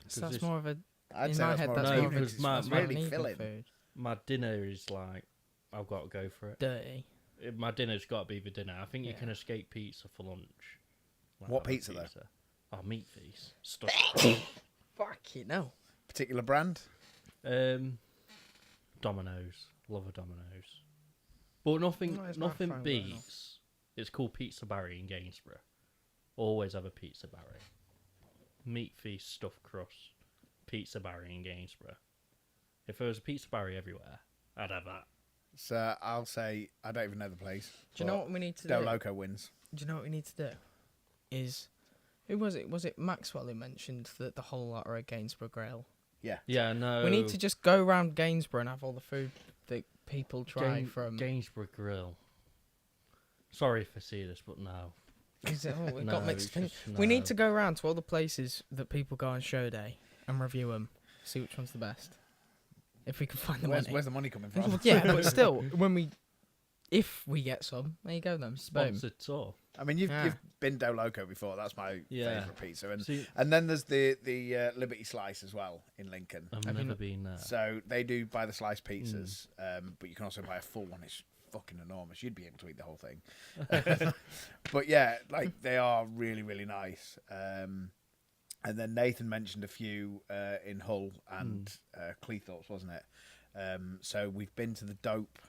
So 'Cause that's it's- more of a. I'd in say my that's head, more that's of No, more of an a. because evening. my- It's more of an really evening filling. food. My dinner is like I've got to go for it. Dirty. My dinner's got to be the dinner. I think you Yeah. can escape pizza for lunch. Like What having pizza, though? Oh, meat feast. Stuff. Fuck you know. Particular brand? Domino's. Love a Domino's. But nothing, No, it's my nothing favourite, beats. It's called Pizza Barry in Gainsborough. Always have a Pizza Barry. Meat feast, stuffed crust. Pizza Barry in Gainsborough. If there was a Pizza Barry everywhere, I'd have that. So I'll say I don't even know the place. Do you know what we need to Del do? Loco wins. Do you know what we need to do? Is who was it? Was it Maxwell who mentioned that the whole lot are a Gainsborough Grill? Yeah. Yeah, no. We need to just go around Gainsborough and have all the food that people try from. Gainsborough Grill. Sorry if I see this, but no. Is it, oh, we've No, got mixed it's opinions. just We need no. to go around to all the places that people go on show day and review them. See which one's the best. If we can find the money. Where's the money coming from? Yeah, but still, if we get some, there you go then. Boom. Sponsored tour. I mean, you've Yeah. been Del Loco before. That's my Yeah. favourite pizza. And See, and then there's the Liberty Slice as well in Lincoln. I've Have you never not- been there. So they do buy the slice pizzas, but you can also buy a full one. It's fucking enormous. You'd be able to eat the whole thing. But yeah, like they are really, really nice. And then Nathan mentioned a few in Hull and Cleethorpes, wasn't it? So we've been to the Dope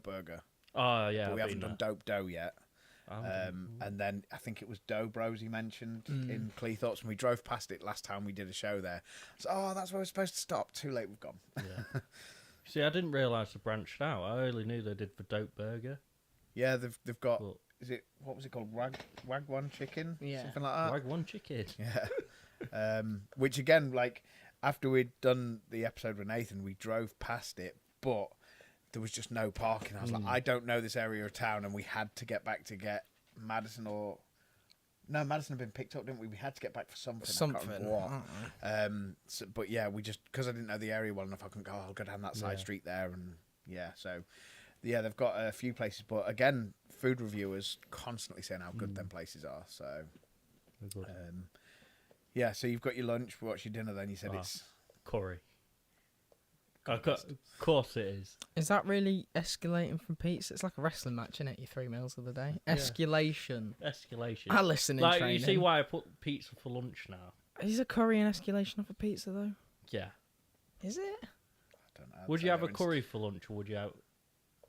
Burger. Oh, yeah. But we I've haven't been done Dope Dough yet. there. And then I think it was Dough Bros he mentioned in Cleethorpes, and we drove past it last time we did a show there. So, that's where we're supposed to stop. Too late, we've gone. Yeah. See, I didn't realise they branched out. I only knew they did the Dope Burger. Yeah, they've got. But What was it called? Wagwan chicken? Yeah. Something like that. Wag one chicken. Yeah. Which again, like after we'd done the episode with Nathan, we drove past it, but there was just no parking. I was like, I don't know this area of town, and we had to get back to get Madison Madison had been picked up, didn't we? We had to get back for something. I can't remember what. But yeah, we just because I didn't know the area well enough, I couldn't go. I'll go down that side street there, and yeah. So yeah, they've got a few places, but again, food reviewers constantly saying how good them places are. So Good. yeah, so you've got your lunch. What's your dinner then? You said it's Curry. Of course it is. Is that really escalating from pizza? It's like a wrestling match, isn't it? Your 3 meals of the day. Yeah. Escalation. Escalation. I listen in Like, training. you see why I put pizza for lunch now? Is a curry an escalation of a pizza though? Yeah. Is it? I don't know. Would you have a curry for lunch, or would you have...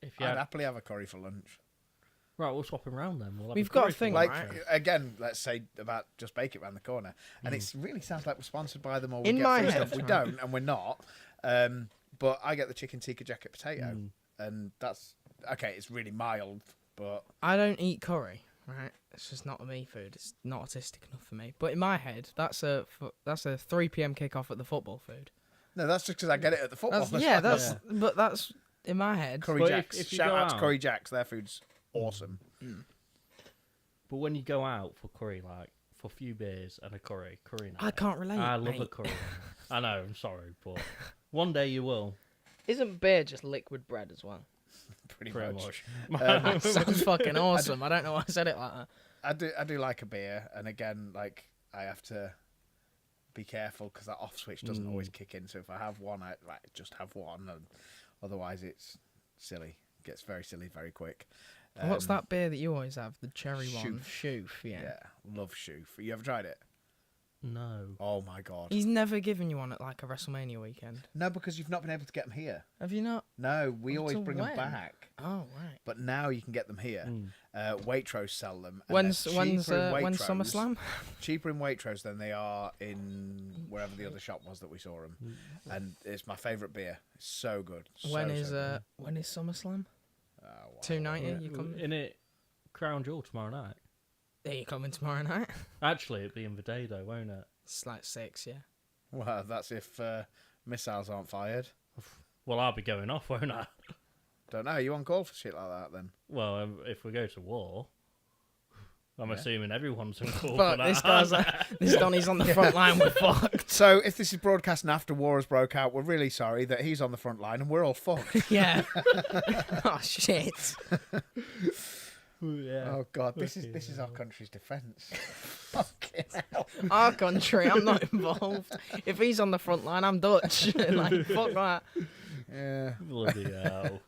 If you I'd had... happily have a curry for lunch. Right, we'll swap him round then. We'll have We've a got curry a for thing, lunch. Like, right. again, let's say about Just Bake It round the corner. And it really sounds like we're sponsored by them or we In get my free head, stuff. We right. don't, and we're not. But I get the chicken tikka jacket potato. And that's... Okay, it's really mild, but... I don't eat curry, right? It's just not a me food. It's not artistic enough for me. But in my head, that's a 3 p.m. kickoff at the football food. No, that's just because I get it at the football. But that's in my head. Curry But Jacks. if you Shout go out to out- Curry Jacks. Their food's awesome. But when you go out for curry, like, for a few beers and a curry night... I can't relate. I love a mate. curry. I know, I'm sorry, but one day you will. Isn't beer just liquid bread as well? Pretty Pretty much. That sounds fucking awesome. I don't know why I said it like that. I do like a beer, and again, like I have to be careful because that off switch doesn't always kick in. So if I have one, I just have one, and otherwise it's silly. It gets very silly very quick. What's that beer that you always have? The cherry one? Shoof. Shoof, yeah. Yeah, love Shoof. You ever tried it? No. Oh my god. He's never given you one at like a WrestleMania weekend. No, because you've not been able to get them here. Have you not? No, we always Until bring them when? back. Oh, right. But now you can get them here. Waitrose sell them. and When's they're cheaper in Waitrose- SummerSlam? Cheaper in Waitrose than they are in wherever the other shop was that we saw them. And it's my favourite beer. It's so good. When is good. when is SummerSlam? Oh, wow. 290. You coming? In it, Crown Jewel tomorrow night. Are you coming tomorrow night? Actually, it'll be in the day though, won't it? It's like 6, yeah. Well, that's if missiles aren't fired. Well, I'll be going off, won't I? Don't know. Are you on call for shit like that then? Well, if we go to war, I'm assuming everyone's on call for But that. this guy's this Donny's on the front line. We're fucked. So if this is broadcasting after war has broke out, we're really sorry that he's on the front line and we're all fucked. Yeah. Oh shit. yeah. Oh god, this is our country's defence. Fucking hell. Our country. I'm not involved. If he's on the front line, I'm Dutch. Like fuck that. Yeah. Bloody hell.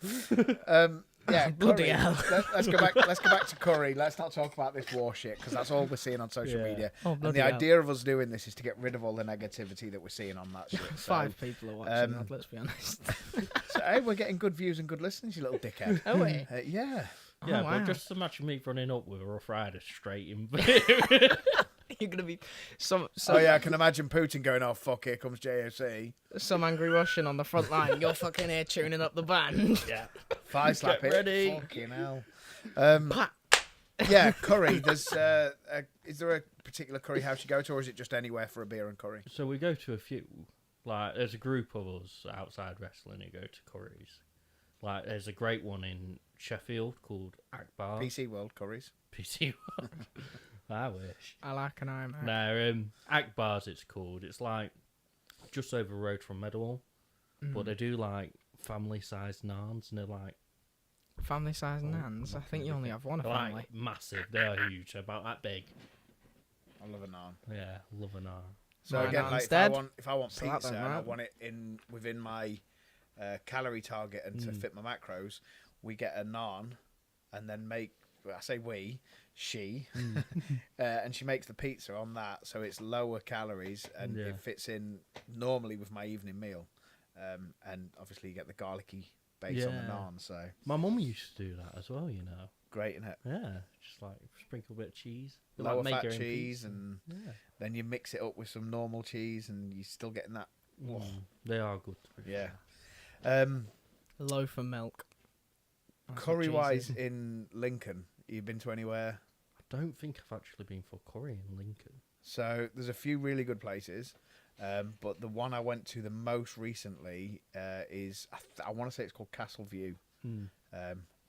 Yeah, Bloody curry. hell. Let's go back. Let's go back to curry. Let's not talk about this war shit because that's all we're seeing on social Yeah. media. Oh, and bloody the hell. idea of us doing this is to get rid of all the negativity that we're seeing on that shit. So, 5 people are watching that, let's be honest. so, hey, we're getting good views and good listens, you little dickhead. Oh, wait. Yeah. Yeah, Oh, wow. but just imagine me running up with a Rough Rider straight in. You're going to be some Oh yeah, I can imagine Putin going, "Oh fuck, here comes JOC." some angry Russian on the front line. You're fucking here tuning up the band. yeah. Thigh slap Get it. ready. Fucking hell. Pat. Yeah, curry. There's is there a particular curry house you go to, or is it just anywhere for a beer and curry? So we go to a few. Like, there's a group of us outside wrestling who go to curries. Like, there's a great one in Sheffield called Akbar. PC World Curries. PC. I wish. I like an Iron Man. No, Akbar's it's called. It's like just over the road from Meadowhall. But they do like family-sized naans, and they're like Family size nans. I think you only have one a they're family. like massive. They are huge, about that big. I love a naan. Yeah, love a naan. So My again, naan's like dead. if I want So that pizza don't and I matter. want it within my calorie target and to fit my macros, we get a naan and then make. Well, I say she, and she makes the pizza on that, so it's lower calories and Yeah. it fits in normally with my evening meal. And obviously you get the garlicky base on the Yeah. naan, so My mum used to do that as well, you know. great, isn't it? Yeah, just like sprinkle a bit of cheese. They, Lower like, make fat her own cheese, pizza. and Yeah. then you mix it up with some normal cheese, and you're still getting that. They are good. To be Yeah. fair. A loaf of milk. That's what Curry cheese wise is. in Lincoln, you been to anywhere? I don't think I've actually been for curry in Lincoln. So there's a few really good places, but the one I went to the most recently is I want to say it's called Castle View,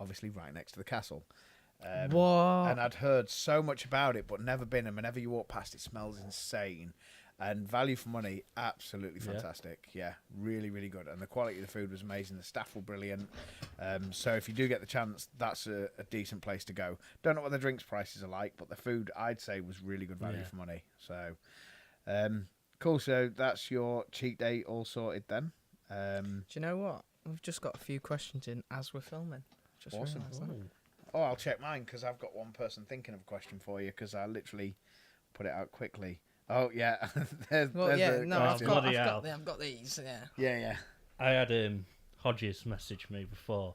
obviously right next to the castle. What? And I'd heard so much about it, but never been. And whenever you walk past, it smells insane. And value for money, absolutely Yeah. fantastic. Yeah, really, really good. And the quality of the food was amazing. The staff were brilliant. So if you do get the chance, that's a decent place to go. Don't know what the drinks prices are like, but the food, I'd say, was really good value Yeah. for money. So, cool. So that's your cheat day all sorted then. Do you know what? We've just got a few questions in as we're filming. Just Awesome. realised that. Oh, I'll check mine because I've got one person thinking of a question for you because I literally put it out quickly. Oh yeah. there's Well, yeah, a no, question. bloody hell. I've got these. Yeah. Yeah. I had Hodges message me before.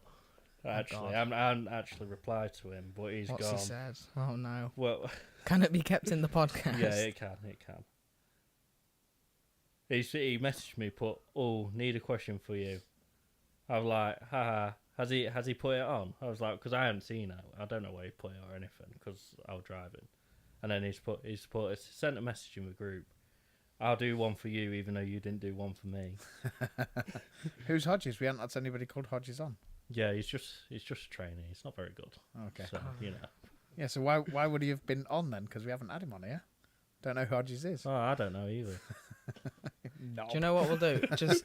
Actually, God. I haven't actually replied to him, but he's What's gone. he said? Oh no. Well, Can it be kept in the podcast? yeah, it can. He messaged me, put, "Oh, need a question for you." I was like, haha, has he put it on? I was like, because I hadn't seen it. I don't know where he put it or anything, because I was driving. And then he's sent a message in the group. I'll do one for you, even though you didn't do one for me. Who's Hodges? We haven't had anybody called Hodges on. Yeah, he's just a trainee. He's not very good. Okay. So, you know. Yeah. So why would he have been on then? Because we haven't had him on here. Don't know who Hodges is. Oh, I don't know either. No. Do you know what we'll do? Just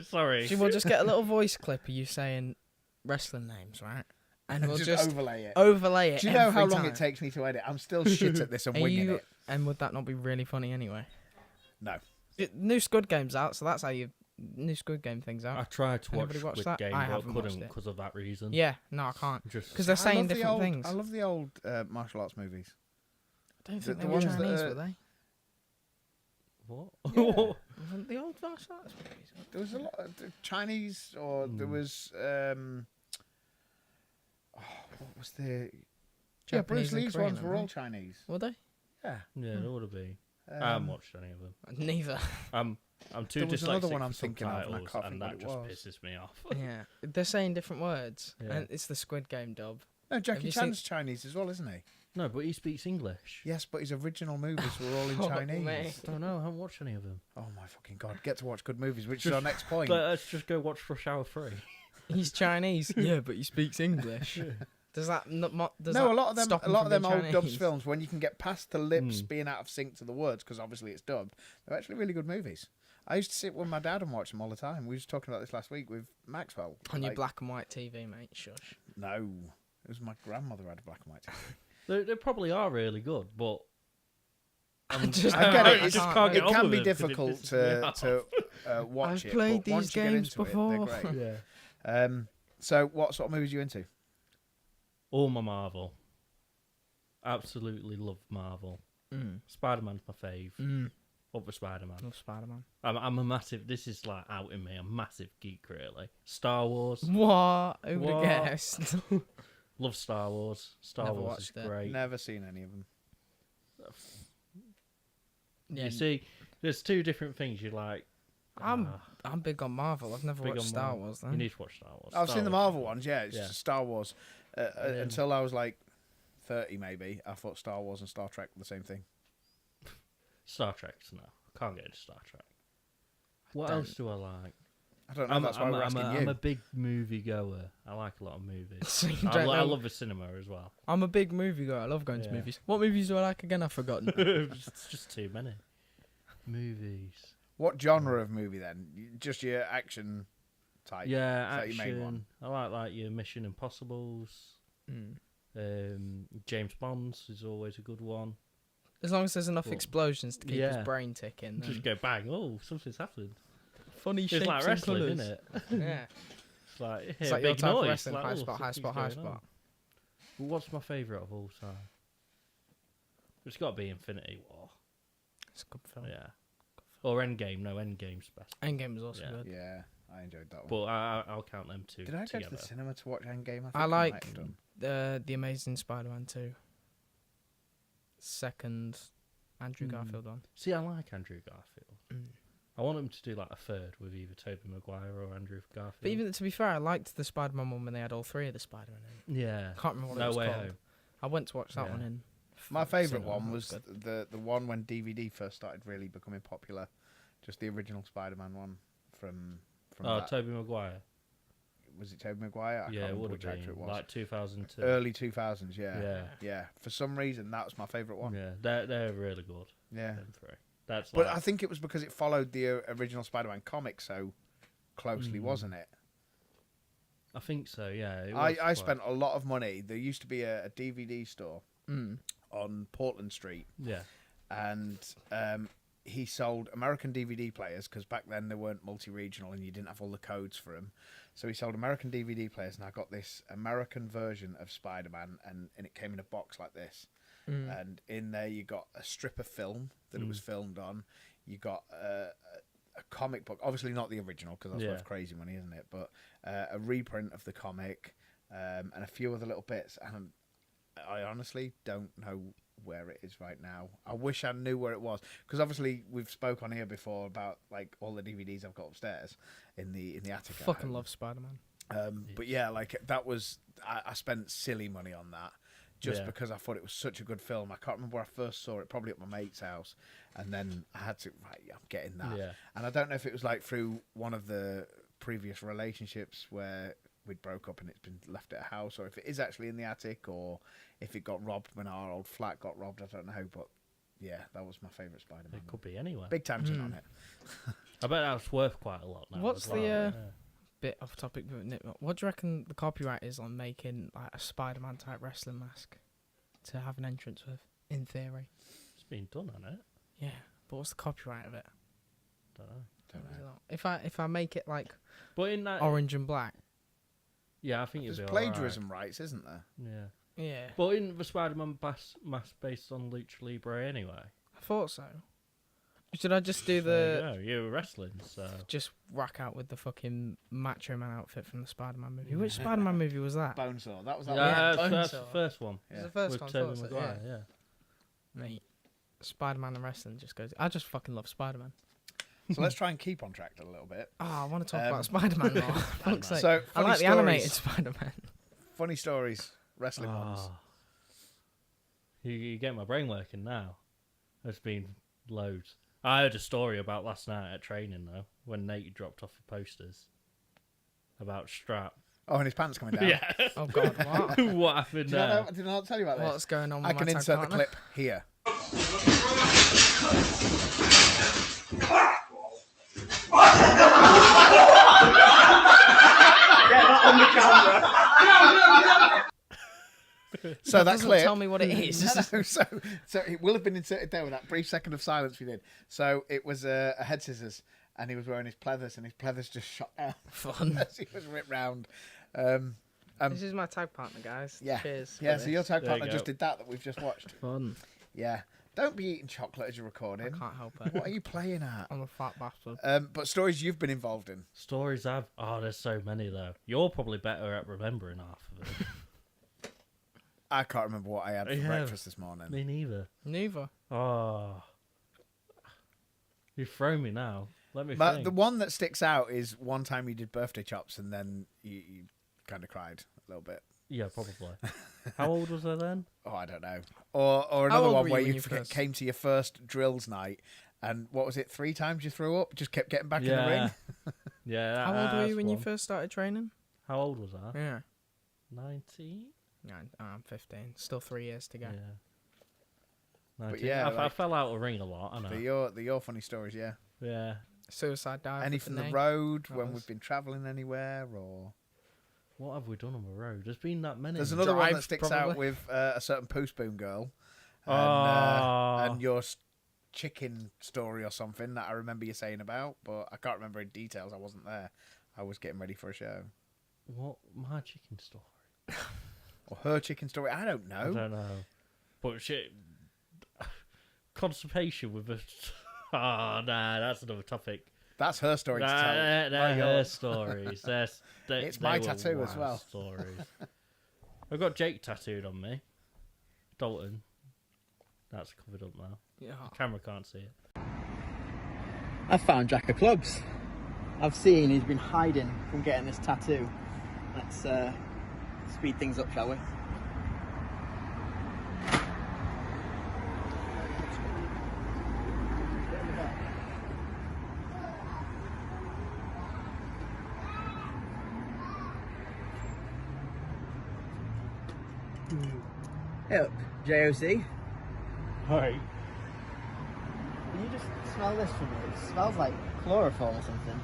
Sorry. we'll just get a little voice clip of you saying wrestling names, right? And we'll just overlay it. overlay it. Do you know how every long time. it takes me to edit? I'm still shit at this and Are winging you- it. And would that not be really funny anyway? No. New Squid Game's out, so that's how you new Squid Game thing's I out. tried to watch Anybody watch Squid that? Game, I but haven't couldn't watched it. because of that reason. Yeah, no, I can't. Just Because they're saying different old, things. I love the old martial arts movies. I don't the think they were ones that Chinese, are- were they? what? Yeah. Wasn't the old martial arts movies? There was a lot of Chinese, or there was what was the yeah, Bruce Japanese and Lee's Korean, ones were aren't all Chinese. Were they? Yeah. Yeah, there would have been. I haven't Um, watched any of them. Neither. I'm too There was dyslexic another one for I'm thinking of, and I subtitles, can't and think that what just it was. pisses me off. Yeah, they're saying different words, Yeah. and it's the Squid Game dub. No, Have Jackie you Chan's Chinese as well, isn't he? No, but he speaks English. Yes, but his original movies were all in Oh, Chinese. mate. I don't know. I haven't watched any of them. Oh my fucking god! Get to watch good movies, which is our next point. Let's just go watch Rush Hour 3. He's Chinese. Yeah, but he speaks English. Does that not? Does No, that a lot of them, stop a him lot from of them being old dubs Chinese? films, when you can get past the lips Mm. being out of sync to the words, because obviously it's dubbed, they're actually really good movies. I used to sit with my dad and watch them all the time. We were just talking about this last week with Maxwell. On your Like, black and white TV, mate. Shush. No, it was my grandmother had a black and white TV. They probably are really good, but I just I get it. I It's just can't. can't It get on can with be it 'cause it difficult pisses me to watch I've it. played but once these you get games into before. It, they're great. Yeah. So, what sort of movies are you into? All my Marvel. Absolutely love Marvel. Spider-Man's my fave. Other Spider-Man. Love Spider-Man. I'm a massive. This is like out in me. I'm a massive geek, really. Star Wars. What? Who would What? have guessed? Love Star Wars. Star Never Wars is watched it. great. Never seen any of them. Yeah, You see, there's two different things you like. I'm big on Marvel. I've never Big watched on Star Marvel. Wars though. You need to watch Star Wars. I've Star seen the Wars. Marvel ones, yeah. It's Yeah. just Star Wars. Until I was like 30, maybe. I thought Star Wars and Star Trek were the same thing. Star Trek. No, can't get into Star Trek. What don't- else do I like? I don't know. That's why we're asking you. I'm a big movie goer. I like a lot of movies. So you I don't know- love the cinema as well. I'm a big movie guy. I love going to Yeah. movies. What movies do I like again? I've forgotten. It's just too many movies. What genre of movie then? Just your action type? Yeah, Is that your main one? action. I like your Mission Impossibles. James Bond's is always a good one. As long as there's enough Well, explosions to keep yeah. his brain ticking. Then Just go bang. Oh, something's happened. funny It's shapes like and wrestling, colours. isn't it? Yeah. It's like, It's yeah, like your big type of noise. wrestling. Like, High oh, spot, high something's spot, high going on. spot. But what's my favourite of all time? It's got to be Infinity War. It's a good film. Yeah. Or Endgame. No, Endgame's best. Endgame was also Yeah. good. Yeah, I enjoyed that one. But I'll count them two Did I go together. to the cinema to watch Endgame? I think like might have done. The Amazing Spider-Man 2. Second, Andrew Garfield one. See, I like Andrew Garfield. I want him to do like a third with either Tobey Maguire or Andrew Garfield. But even to be fair, I liked the Spider-Man one when they had all three of the Spider-Man in. yeah. I can't remember what No it was Way called. Home. I went to watch that Yeah. one in. My favourite cinema. one That was good. the one when DVD first started really becoming popular. Just the original Spider-Man one from Oh, that. Tobey Maguire. Was it Tobey Maguire? I Yeah, can't it remember would which have actor it been was. like 2002. Early 2000s, yeah. Yeah. Yeah. For some reason, that was my favourite one. Yeah, they're really good. Yeah. Them three. That's But like, I think it was because it followed the original Spider-Man comic so closely, wasn't it? I think so. Yeah. it was I quite- spent a lot of money. There used to be a DVD store on Portland Street, Yeah. and he sold American DVD players because back then they weren't multi-regional and you didn't have all the codes for them. So he sold American DVD players, and I got this American version of Spider-Man, and it came in a box like this. and in there you got a strip of film that it was filmed on. You got a comic book, obviously not the original because that's worth crazy money, isn't it? But a reprint of the comic and a few other little bits. And I honestly don't know where it is right now. I wish I knew where it was because obviously we've spoke on here before about like all the DVDs I've got upstairs in the attic. Fucking love Spider-Man. But yeah, like that was I spent silly money on that just because I thought it was such a good film. I can't remember where I first saw it, probably at my mate's house, and then I had to I'm getting that. Yeah. And I don't know if it was like through one of the previous relationships where we'd broke up and it's been left at a house, or if it is actually in the attic, or if it got robbed when our old flat got robbed. I don't know, but yeah, that was my favourite Spider-Man. It could be anywhere. Big tangent on it. I bet that's worth quite a lot now. What's the bit off topic? What do you reckon the copyright is on making like a Spider-Man type wrestling mask to have an entrance with? In theory, it's been done on it. Yeah, but what's the copyright of it? Don't know. If I make it like, but in that orange and black. Yeah, I think there's it'd be plagiarism rights, isn't there? Yeah. Yeah. But in the Spider-Man mask based on Lucha Libre anyway. I thought so. Should I just do No, you were wrestling, so just rack out with the fucking Macho Man outfit from the Spider-Man movie? Which Spider-Man movie was that? Bonesaw. That was that that's Bonesaw. the first one. It was the first With one. Tobey I thought so, Maguire, yeah. Mate, Spider-Man and wrestling just goes. I just fucking love Spider-Man. So let's try and keep on track a little bit. Oh, I want to talk about Spider-Man more. Fuck's sake. So I like the animated Spider-Man. Funny stories, wrestling ones. You get my brain working now. There's been loads. I heard a story about last night at training though, when Nate dropped off the posters about Strap. Oh, and his pants coming down. Yeah. Oh God, what? What happened there? Did I not tell you about this? What's going on? I With can my insert tag the partner? clip here. So that clip. Tell me what it is. So it will have been inserted there with that brief second of silence we did. So it was a head scissors, and he was wearing his pleathers, and his pleathers just shot out. Fun. As he was ripped round. This is my tag partner, guys. Yeah. Cheers. Yeah. So your tag There partner you just go. did that we've just watched. Fun. Yeah. Don't be eating chocolate as you're I recording. can't help it. What are you playing at? I'm a fat bastard. But stories you've been involved in. Stories I've... Oh, there's so many though. You're probably better at remembering half of it. I can't remember what I had for Yeah. breakfast this morning. Me neither. Neither. Oh. You've thrown me now. Let me think. The one that sticks out is one time you did birthday chops and then you kind of cried a little bit. Yeah, probably. How old was I then? Oh, I don't know. Or How another old one were where you when you you first- came to your first drills night and what was it, 3 times you threw up? Just kept getting back in the ring? Yeah. How old were you that's when you one. first started training? How old was I? Yeah. 19? Yeah, I'm 15. Still 3 years to go. Yeah. 19. yeah, I like- fell out of ring a lot, I know. The your funny stories, yeah. Yeah. Suicide dive. Any with from the knee. road That when was- we've been travelling anywhere or... What have we done on the road? There's been that many. There's another one that Drive, sticks out probably. with a certain poo spoon girl. And, Oh. and your chicken story or something that I remember you saying about, but I can't remember in details. I wasn't there. I was getting ready for a show. What? My chicken story? Or her chicken story. I don't know. I don't know. But shit. Constipation with a... Oh, nah, that's another topic. That's her story to tell. They're Not her yours. stories. It's They my were tattoo as wild well. Stories. I've got Jake tattooed on me. Dalton. That's covered up now. Yeah. The camera can't see it. I found Jack of Clubs. I've seen he's been hiding from getting this tattoo. Let's speed things up, shall we? Hey up, JOC. Hi. Can you just smell this for me? It smells like chloroform or something.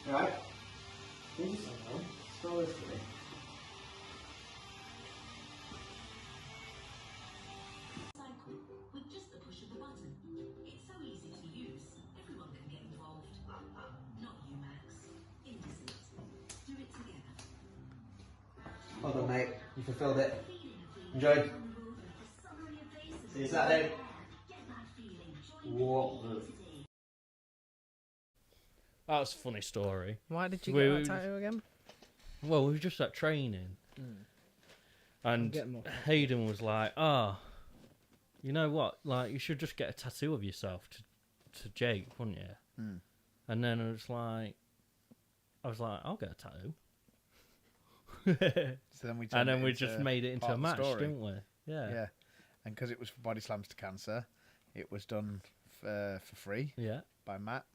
Right. Things are slow as today. Cycle with just the push of the button. It's so easy to use. Everyone can get involved. Not you, Max. Indecent. Do it together. Well done, mate. You fulfilled it. Enjoy. See you Saturday. What the... That's a funny story. Why did you We- get that tattoo again? Well, we were just at training, and getting more. Hayden was like, you know what? Like, you should just get a tattoo of yourself to Jake, wouldn't you? And then I was like, I'll get a tattoo. So then we And then turned it we into just made it into part a of the match, story. didn't we? Yeah. Yeah, and because it was for Body Slams to Cancer, it was done for free Yeah. by Matt.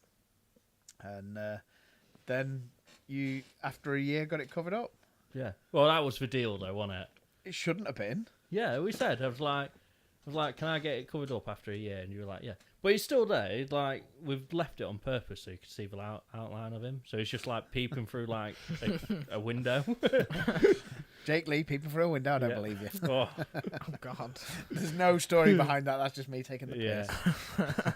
And then you, after a year, got it covered up. Yeah. Well, that was the deal, though, wasn't it? It shouldn't have been. Yeah, we said. I was like, can I get it covered up after a year? And you were like, yeah. But he's still there. Like, we've left it on purpose so you could see the outline of him. So he's just like peeping through like a window. Jake Lee peeping through a window. I don't Yeah. believe you. Oh, Oh God. There's no story behind that. That's just me taking the yeah. piss.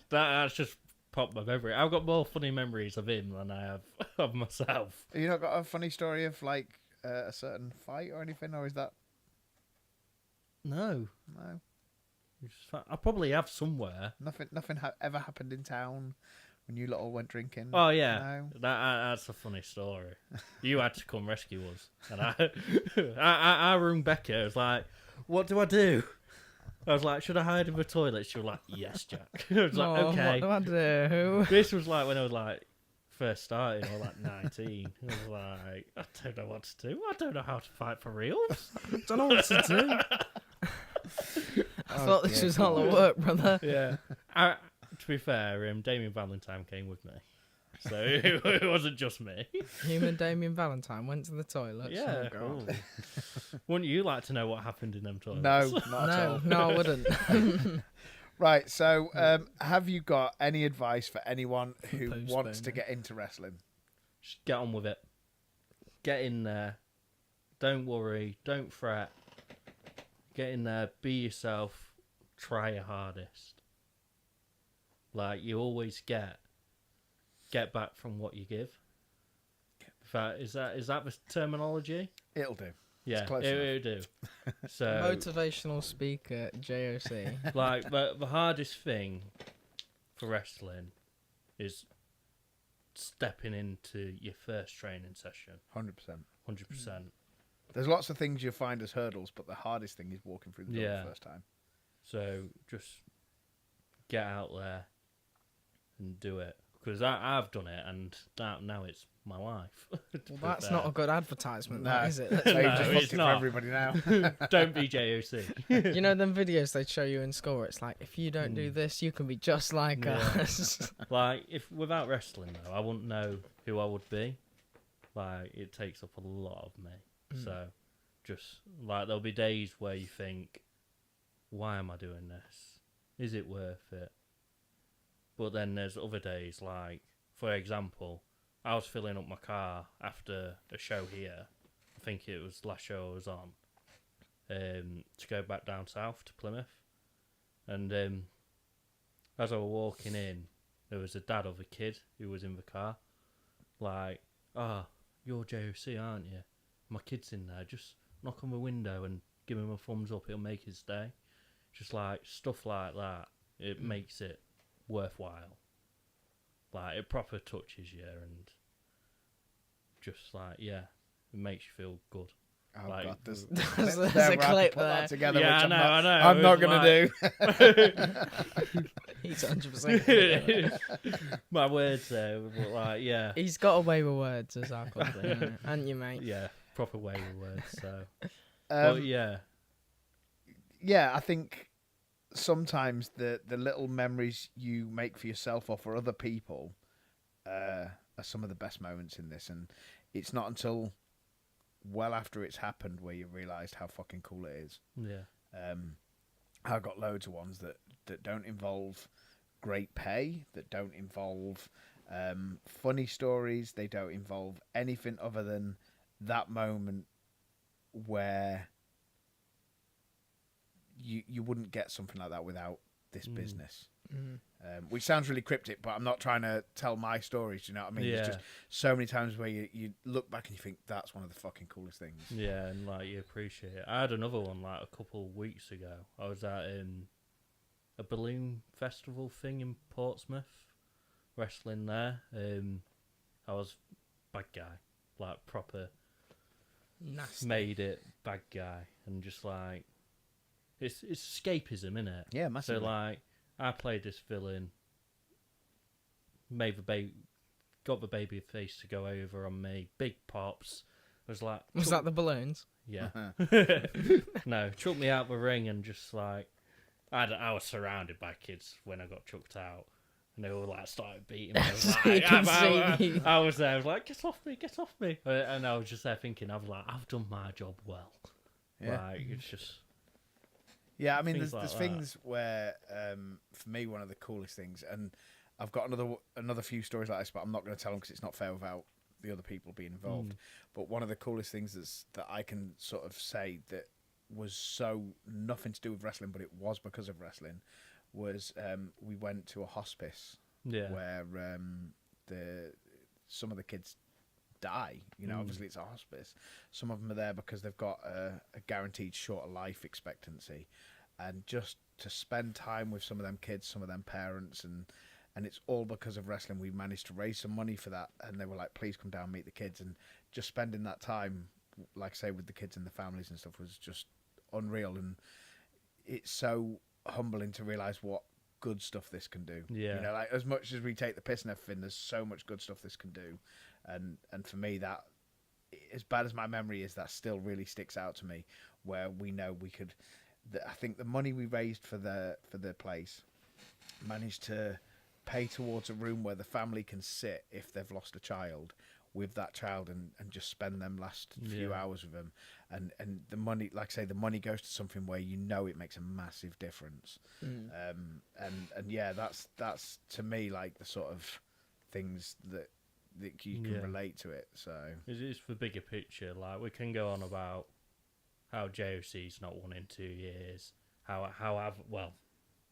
That's just popped my memory. I've got more funny memories of him than I have of myself. Have you not got a funny story of like a certain fight or anything, or is that No. no? I probably have somewhere. Nothing ever happened in town when you lot all went drinking. Oh yeah, No? that's a funny story. You had to come rescue us, and I rung Becca. I was like, "What do I do?" I was like, "Should I hide in the toilet?" She was like, "Yes, Jack." I was like, Oh, "Okay." What do I do? This was like when I was like first starting, or like 19. I was like, I don't know what to do. I don't know how to fight for reals. Don't know what to do. I thought this was all at work, brother. Yeah. To be fair, Damien Valentine came with me, so it wasn't just me. Human Damien Valentine went to the toilet. Yeah. Oh, God. Cool. Wouldn't you like to know what happened in them toilets? No, not at all. No, I wouldn't. Right, so have you got any advice for anyone who Post wants to burner. get into wrestling? Just get on with it. Get in there. Don't worry. Don't fret. Get in there. Be yourself. Try your hardest. Like you always get back from what you give. In fact, is that the terminology? It'll do. Yeah, close it'll do. So, Motivational speaker, JOC. like, the hardest thing for wrestling is stepping into your first training session. 100%. 100%. There's lots of things you'll find as hurdles, but the hardest thing is walking through the door Yeah. the first time. So just get out there and do it. Because I've done it, and now it's my life. Well, that's not a good advertisement, that, is it? So you've No, just it's fucked it for not. everybody now. Don't be JOC. You know them videos they show you in school where it's like, if you don't do this, you can be just like Yeah. us. Like, if without wrestling, though, I wouldn't know who I would be. Like, it takes up a lot of me. So, just, like, there'll be days where you think, why am I doing this? Is it worth it? But then there's other days, like, for example, I was filling up my car after a show here. I think it was the last show I was on. To go back down south to Plymouth. And as I was walking in, there was a dad of a kid who was in the car. Like, you're JOC, aren't you? My kid's in there. Just knock on the window and give him a thumbs up. It'll make his day. Just like stuff like that. It makes it worthwhile. Like, it proper touches you and just like, yeah, it makes you feel good. Oh, Like, God. There's There's there a where I could clip put that there. together, Yeah, which I know. I'm not It's going like- to do. He's 100%. My words there, but like, yeah. He's got away with words, as I call it. And you, mate. Yeah, proper way with words, so. Um, But yeah. yeah, I think sometimes the little memories you make for yourself or for other people are some of the best moments in this, and it's not until well after it's happened where you realised how fucking cool it is. Yeah. I've got loads of ones that don't involve great pay, that don't involve funny stories, they don't involve anything other than that moment where you wouldn't get something like that without this business. Which sounds really cryptic, but I'm not trying to tell my stories, you know what I mean? Yeah. There's just so many times where you look back and you think, that's one of the fucking coolest things. Yeah, and like you appreciate it. I had another one like a couple of weeks ago. I was at a balloon festival thing in Portsmouth, wrestling there. I was bad guy, like proper Nasty. made it bad guy, and just like it's escapism, innit? Yeah, massively. So like I played this villain, made the got the baby face to go over on me, big pops. I was like, Was that the balloons? yeah. No, chucked me out the ring and just like, I was surrounded by kids when I got chucked out. And they all like started beating me. I was You like, can see. I was there, I was like, get off me. And I was just there thinking, I've done my job well. Yeah. Like, it's just, Yeah, I mean, Things there's like things where, for me, one of the coolest things, and I've got another few stories like this, but I'm not going to tell them because it's not fair without the other people being involved. But one of the coolest things that I can sort of say that was so nothing to do with wrestling, but it was because of wrestling, was we went to a hospice yeah. where some of the kids die. You know, obviously it's a hospice. Some of them are there because they've got a guaranteed shorter life expectancy, and just to spend time with some of them kids, some of them parents, and it's all because of wrestling. We managed to raise some money for that, and they were like, please come down and meet the kids. And just spending that time, like I say, with the kids and the families and stuff was just unreal. And it's so humbling to realise what good stuff this can do. Yeah. You know, like as much as we take the piss and everything, there's so much good stuff this can do. And for me, that, as bad as my memory is, that still really sticks out to me, where we know we could, I think the money we raised for the place managed to pay towards a room where the family can sit if they've lost a child with that child and just spend them last few hours with them. And the money, like I say, the money goes to something where you know it makes a massive difference. And yeah, that's to me like the sort of things that you can relate to it. So It's the bigger picture. Like, we can go on about how JOC's not won in 2 years. How I've, well,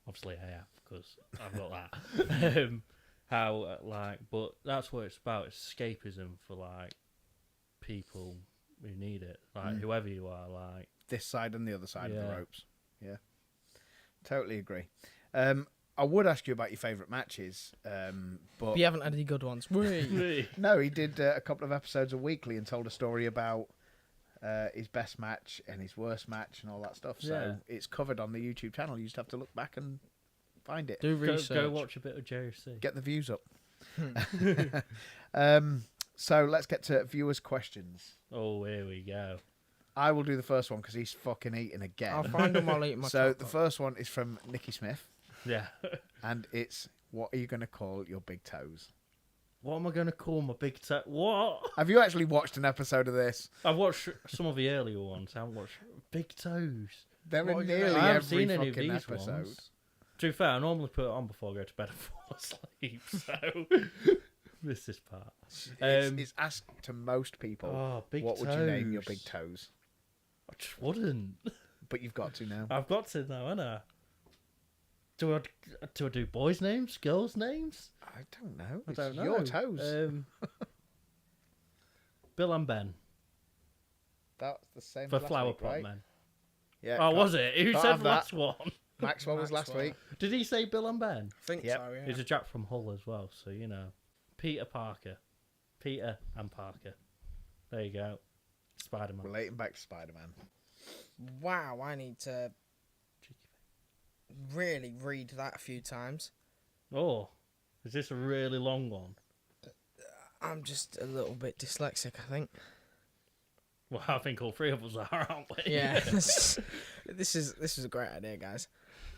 obviously I have, because I've got that. But that's what it's about. It's escapism for, like, people who need it. Like, whoever you are, like. this side and the other side of the Yeah. ropes. Yeah, totally agree. I would ask you about your favourite matches, but You haven't had any good ones. Whee! no, he did a couple of episodes a weekly and told a story about his best match and his worst match and all that stuff. So Yeah. it's covered on the YouTube channel. You just have to look back and find it. Do Go research. watch a bit of JOC. Get the views up. So let's get to viewers' questions. Oh, here we go. I will do the first one because he's fucking eating again. I'll find them while eating my So chocolate. the first one is from Nikki Smith, Yeah. and it's, what are you going to call your big toes? What am I going to call my big toe? What? Have you actually watched an episode of this? I've watched some of the earlier ones. I haven't watched Big Toes. They're What in are you gonna- nearly I haven't every seen any of fucking these episode. ones. To be fair, I normally put it on before I go to bed and fall asleep. So miss this part. It's asked to most people. Oh, big what would you name your toes. big toes? I just wouldn't. But you've got to now. I've got to now, haven't I? Do I do boys' names, girls' names? I don't know. I It's don't know. your toes. Bill and Ben That's the same for as last Flower week, Pot right? Men. Yeah. Oh, was it? Who can't said have the that. last one? Maxwell was last Maxwell. week. Did he say Bill and Ben? I think Yep. so, yeah. He's a Jack from Hull as well, so you know. Peter Parker. Peter and Parker. There you go. Spider-Man. Relating back to Spider-Man. Wow, I need to really read that a few times. Oh, is this a really long one? I'm just a little bit dyslexic, I think. Well, I think all three of us are, aren't we? Yeah. this is a great idea, guys.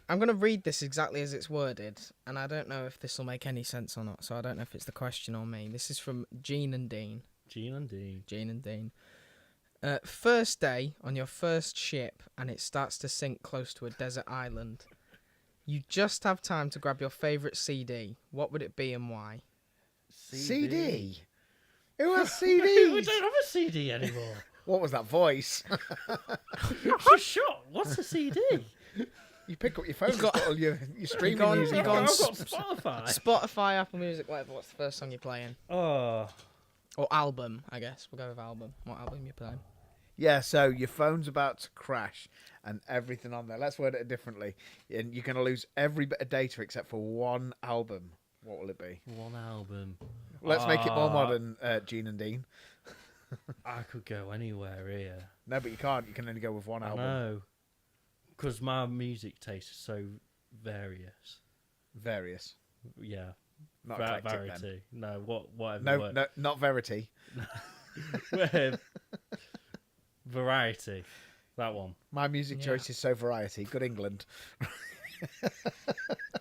I'm going to read this exactly as it's worded, and I don't know if this will make any sense or not, so I don't know if it's the question or me. This is from Gene and Dean. Gene and Dean. Gene and Dean. First day on your first ship and it starts to sink close to a desert island. You just have time to grab your favourite CD. What would it be and why? CD? Who has We CDs? don't have a CD anymore. What was that voice? I'm so shocked. What's a CD? You pick up your phone, got- got all your streaming go on- music. you go on I've got Spotify. Spotify, Apple Music, whatever. What's the first song you're playing? Oh, Or album, I guess. We'll go with album. What album you playing? Yeah, so your phone's about to crash and everything on there. Let's word it differently. And you're going to lose every bit of data except for one album. What will it be? one album. Let's make it more Ah. modern, Gene and Dean. I could go anywhere here. No, but you can't. You can only go with one I album. know. Because my music taste is so various. Various. Yeah. Not eclectic then. Variety. No, whatever. No, word. no, not Verity. Variety. That one. My music Yeah. choice is so variety. Good England.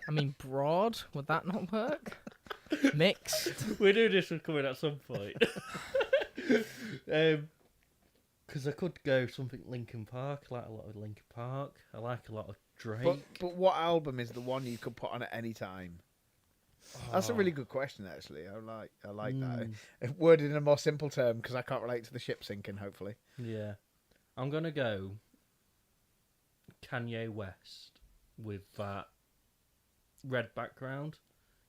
I mean, broad. Would that not work? Mixed. We knew this was coming at some point. Because I could go something Linkin Park. I like a lot of Linkin Park. I like a lot of Drake. But what album is the one you could put on at any time? That's a really good question, actually. I like that. Worded in a more simple term because I can't relate to the ship sinking. Hopefully, Yeah. I'm going to go Kanye West with that red background.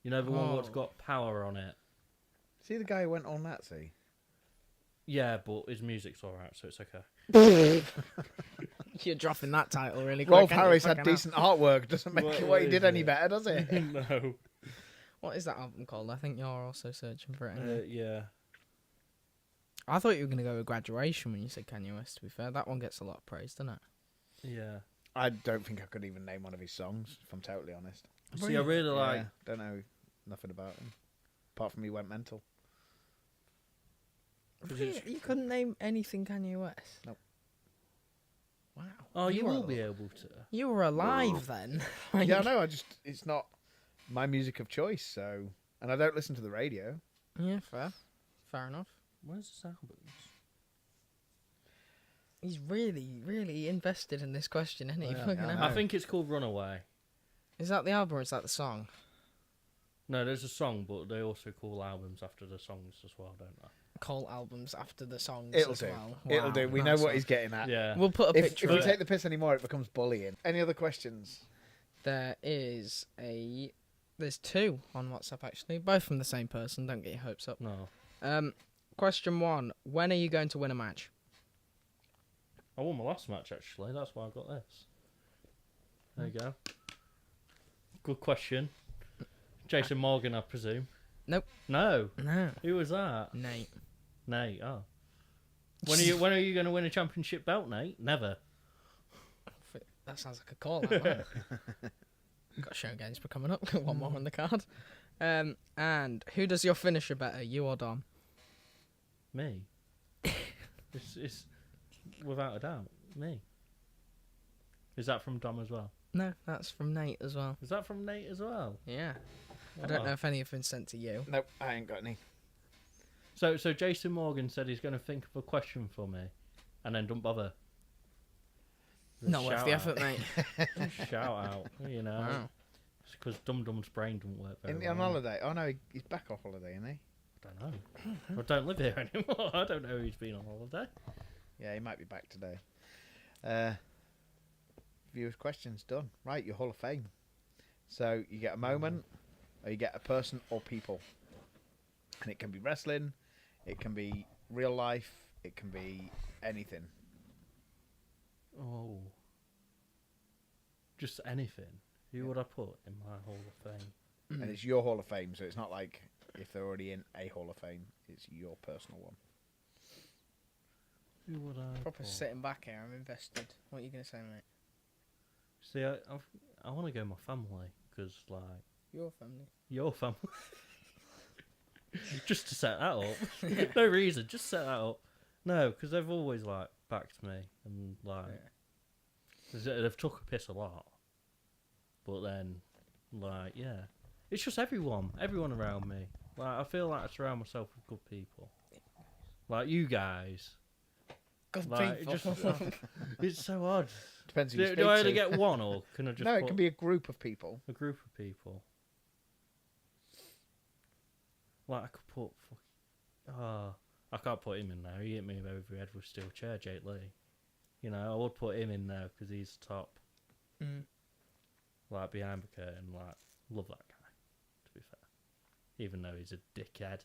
You know, the one that's Oh. got power on it. see the guy who went all Nazi. Yeah, but his music's alright, so it's okay. You're dropping that title really quick. Rolf aren't you? Harris had Fucking hell. decent artwork. Doesn't make What- it what what he is did any it? better, does it? No. What is that album called? I think you're also searching for it. Anyway. Yeah. I thought you were going to go with Graduation when you said Kanye West, to be fair. That one gets a lot of praise, doesn't it? Yeah. I don't think I could even name one of his songs, if I'm totally honest. See, I really like... Yeah, don't know nothing about him. Apart from he went mental. Really? You couldn't name anything Kanye West? Nope. Wow. Oh, you were will al- be able to. You were alive then. Yeah, I know. It's not my music of choice, so... And I don't listen to the radio. Yeah, fair. Fair enough. Where's this album? He's really, really invested in this question, isn't he? Yeah, Fucking I hell. know. I think it's called Runaway. Is that the album or is that the song? No, there's a song, but they also call albums after the songs as well, don't they? Call albums after the songs It'll as do. well. It'll Wow, do. We know nice what one. he's getting at. Yeah. We'll put a If picture we of take it. the piss anymore, it becomes bullying. Any other questions? There's two on WhatsApp actually, both from the same person. Don't get your hopes up. No. Question 1: when are you going to win a match? I won my last match, actually. That's why I got this. There you go. Good question. Jason Morgan, I presume. Nope. No. No, Who was that? Nate. Nate. Oh. When are you going to win a championship belt, Nate? Never. That sounds like a call. That, doesn't it? Got a show games for coming up. Got one more on the card. And who does your finisher better, you or Dom? Me. It's without a doubt me. Is that from Dom as well? No, that's from Nate as well. Is that from Nate as well? Yeah. I don't Oh. know if any have been sent to you. Nope, I ain't got any. So Jason Morgan said he's going to think of a question for me, and then don't bother. Not worth Shout the out. effort, mate. Shout out, you know. Wow. It's because Dum Dum's brain doesn't work very On well. holiday? Oh no, he's back off holiday, isn't he? I don't know. I don't live here anymore. I don't know who's been on holiday. Yeah, he might be back today. Viewers' questions done. Right, your Hall of Fame. So you get a moment, or you get a person or people, and it can be wrestling, it can be real life, it can be anything. Oh. Just anything. Who would I put in my Hall of Fame? And it's your Hall of Fame, so it's not like if they're already in a Hall of Fame, it's your personal one. Who would I Proper put? sitting back here. I'm invested. What are you going to say, mate? See, I want to go my family, because, like, Your family. your family. Just to set that up. No reason, just set that up. No, because they've always, like, backed me, and, like, they've took a piss a lot. But then, like, yeah. It's just everyone around me. Like, I feel like I surround myself with good people. Like, you guys. Good Like, people. it's so odd. Depends who you Do speak I only to. get one, or can I just No, it put can be a group of people. a group of people? Like I could put. I can't put him in there. He hit me over the head with a steel chair, Jake Lee. You know, I would put him in there because he's top. Mm. Like behind the curtain, like love that guy. To be fair, even though he's a dickhead.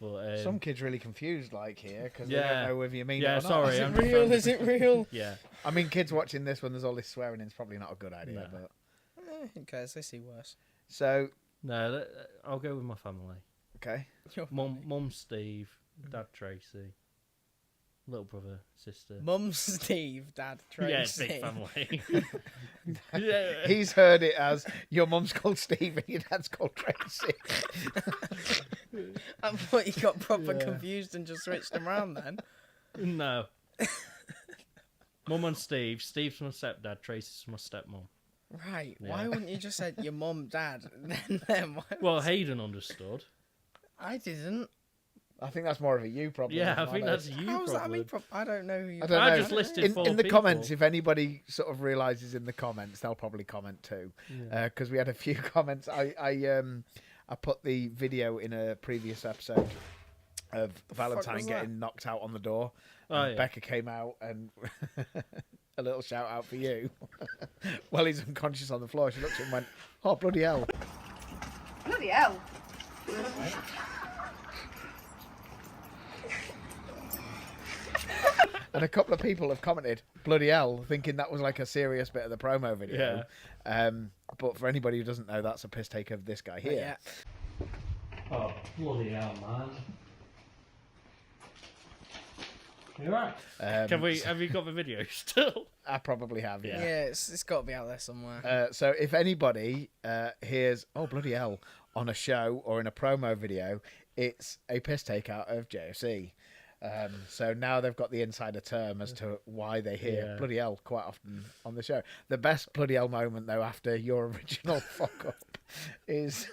But Some kids really confused, like here, because they Yeah. don't know whether you mean Yeah, it or sorry, not. Is it I'm real? defending- Is it real? yeah, I mean, kids watching this when there's all this swearing, it's probably not a good idea. No. But Who cares? They see worse. so no, I'll go with my family. okay, Mum Steve, Dad Tracy, little brother, sister. Mum, Steve, Dad, Tracy. Yeah, it's big family. yeah. he's heard it as your mum's called Steve and your dad's called Tracy. I thought you got proper Yeah. confused and just switched them around then. No. Mum and Steve. Steve's my stepdad. Tracy's my stepmom. Right. Yeah. Why wouldn't you just say your mum, dad, then them? Why- Well, Hayden understood. I didn't. I think that's more of a you problem. Yeah, I isn't think it? that's you. How's that? I Probably. mean, I don't know who you. I don't I know. just listed in 4 the people. comments, if anybody sort of realizes in the comments, they'll probably comment too, Yeah. because we had a few comments. I put the video in a previous episode of Valentine was getting knocked out on the door. Oh, And yeah. Becca came out and a little shout out for you. While he's unconscious on the floor, she looked at him and went, "Oh bloody hell!" Bloody hell. And a couple of people have commented, "Bloody hell," thinking that was like a serious bit of the promo video. But for anybody who doesn't know, that's a piss take of this guy here. Yeah. Oh, bloody hell, man. You right? Have you got the video still? I probably have, Yeah, yeah. it's got to be out there somewhere. So if anybody hears, "Oh bloody hell," on a show or in a promo video, it's a piss take out of JFC. So now they've got the insider term as to why they hear Yeah. bloody hell quite often on the show. The best bloody hell moment, though, after your original fuck up is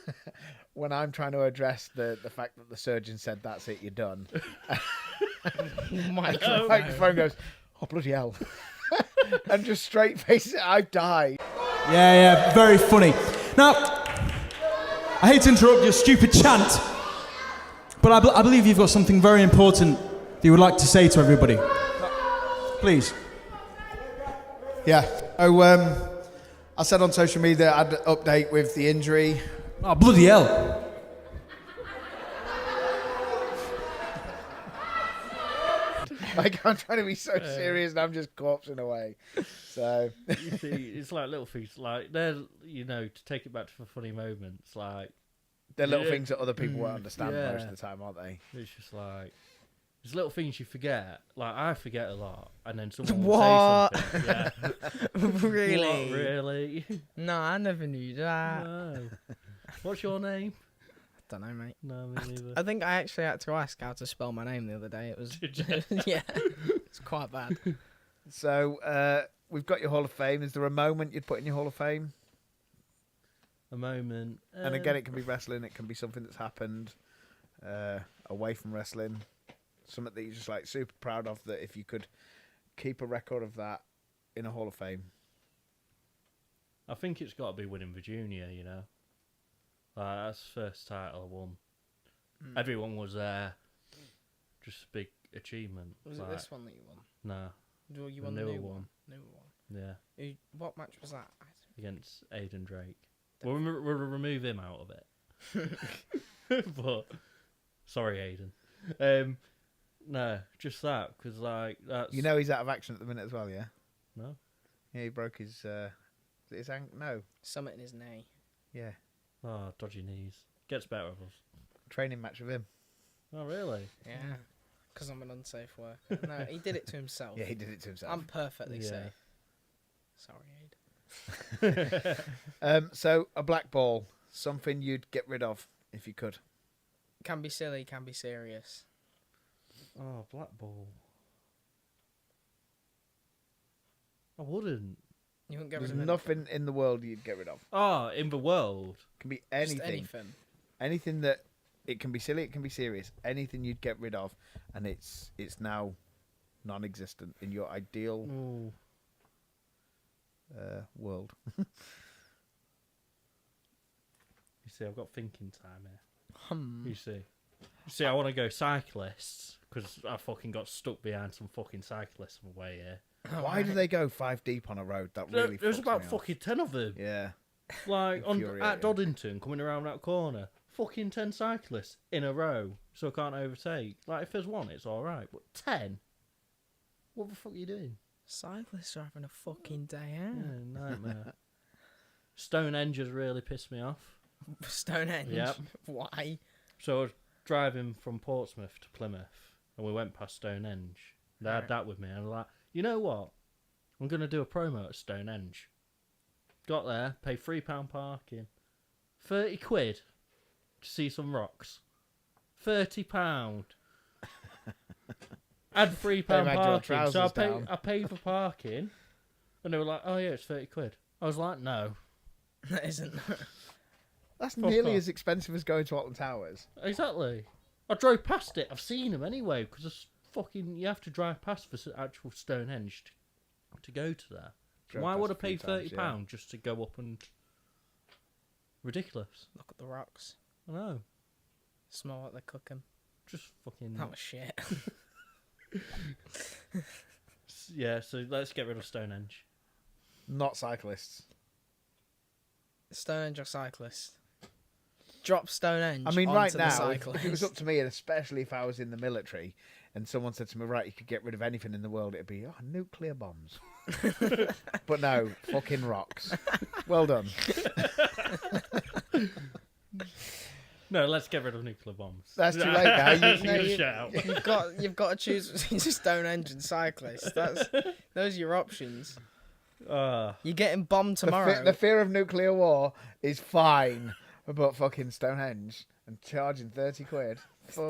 when I'm trying to address the fact that the surgeon said, "That's it, you're done." The microphone goes, "Oh, bloody hell." And just straight face it, "I've died." Yeah, very funny. Now, I hate to interrupt your stupid chant, but I believe you've got something very important that you would like to say to everybody. Please. Yeah. So I said on social media I'd update with the injury. Oh, bloody hell. Like, I'm trying to be so serious and I'm just corpsing away. So You see, it's like little things, like they're, you know, to take it back to the funny moments. Like they're little Yeah. things that other people won't understand Yeah. most of the time, aren't they? it's just like there's little things you forget. Like I forget a lot, and then someone will What? say something. Yeah. Really? What, really? No, I never knew that. No. What's your name? Don't know, mate. No, me neither. I think I actually had to ask how to spell my name the other day. It was, Did you? yeah, it's quite bad. So we've got your Hall of Fame. Is there a moment you'd put in your Hall of Fame? A moment. And again, it can be wrestling. It can be something that's happened away from wrestling. Something that you're just like super proud of. That if you could keep a record of that in a Hall of Fame. I think it's got to be winning the junior. You know, like that's the first title I won. Everyone was there. Just a big achievement. Was it like, this one that you won? No. Well, you The won the newer new one. one. Newer one. Yeah. What match was that? Against Aiden Drake. We'll remove him out of it. But sorry, Aiden. No, just that because like that's You know he's out of action at the minute as well, yeah. no. Yeah, he broke his ankle. No, Summit in his knee. yeah, Oh, dodgy knees. Gets better of us. training match with him. Oh, really? Yeah. Because I'm an unsafe worker. No, he did it to himself. Yeah, he did it to himself. I'm perfectly Yeah. safe. Sorry, Aid. So a black ball, something you'd get rid of if you could. Can be silly, can be serious. Oh, black ball. I wouldn't. You wouldn't get There's rid of nothing in the world you'd get rid of. Oh, in the world. It can be anything. Just anything. anything. Anything that it can be silly, it can be serious. Anything you'd get rid of, and it's now non-existent in your ideal Ooh. world. You see, I've got thinking time here. You see, I want to go cyclists because I fucking got stuck behind some fucking cyclists on the way here. Why do they go 5 deep on a road? That really There's fucks about me off. fucking 10 of them. Yeah. Like at Infuriating. Doddington, coming around that corner, fucking 10 cyclists in a row, so I can't overtake. Like if there's one, it's all right, but 10. What the fuck are you doing? Cyclists are having a fucking day out. Yeah, nightmare. Stonehenge has really pissed me off. Stonehenge. Yep. Why? So I was driving from Portsmouth to Plymouth, and we went past Stonehenge. They had that with me, and I was like, you know what? I'm going to do a promo at Stonehenge. Got there, paid £3 parking. 30 quid to see some rocks. £30. Had £3 They've had your parking, so trousers down. I paid for parking, and they were like, oh yeah, it's 30 quid. I was like, no. That isn't. That's Fuck nearly off. as expensive as going to Alton Towers. Exactly. I drove past it. I've seen them anyway because it's fucking. You have to drive past for actual Stonehenge to go to there. So Drove why past would I a few pay £30 times, just to go up and? Ridiculous. Look at the rocks. I know. Smell like they're cooking. Just fucking. That was shit. Yeah. So let's get rid of Stonehenge. Not cyclists. Stonehenge or cyclist? Drop Stonehenge. I mean, onto right the now, if cyclist. it was up to me, and especially if I was in the military, and someone said to me, right, you could get rid of anything in the world, it'd be, nuclear bombs. But no, fucking rocks. Well done. No, let's get rid of nuclear bombs. That's too late now. Good shout. You've got to choose between Stonehenge and cyclist. Those are your options. You're getting bombed tomorrow. The fear of nuclear war is fine, but fucking Stonehenge and charging 30 quid.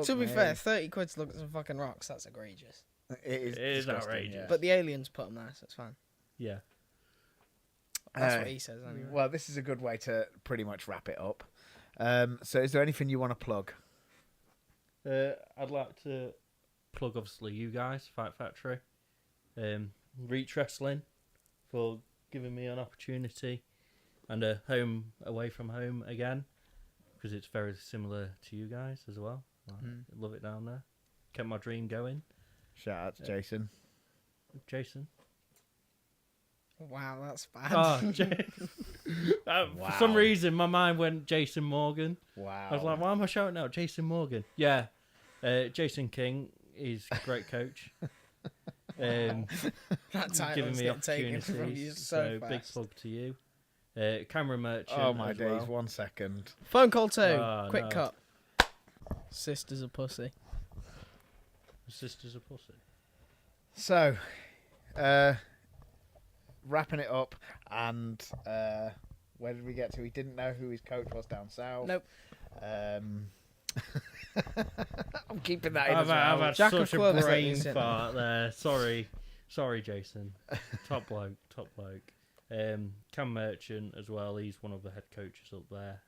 To be fair, 30 quid to look at some fucking rocks, that's egregious. It is outrageous. Yeah. But the aliens put them there, so it's fine. Yeah. That's what he says anyway. Well, this is a good way to pretty much wrap it up. So is there anything you want to plug? I'd like to plug, obviously, you guys, Fight Factory, Reach Wrestling, for giving me an opportunity, and a home away from home again, because it's very similar to you guys as well. Love it down there. Kept my dream going. Shout out to Jason. Jason. Wow, that's bad. Oh, For some reason, my mind went Jason Morgan. Wow. I was like, why am I shouting out Jason Morgan? Yeah, Jason King is a great coach. That title's Giving me getting taken from you opportunities. so Big fast. plug to you. Camera Merchant. Oh my as days! well. 1 second. Phone call 2. Oh, Quick no. cut. Sister's a pussy. Sister's a pussy. So, wrapping it up, and where did we get to? He didn't know who his coach was down south. Nope. I'm keeping that in I've as well. had Jack such of a clubs, brain ladies and fart there. Sorry, Jason. Top bloke. Cam Merchant as well. He's one of the head coaches up there.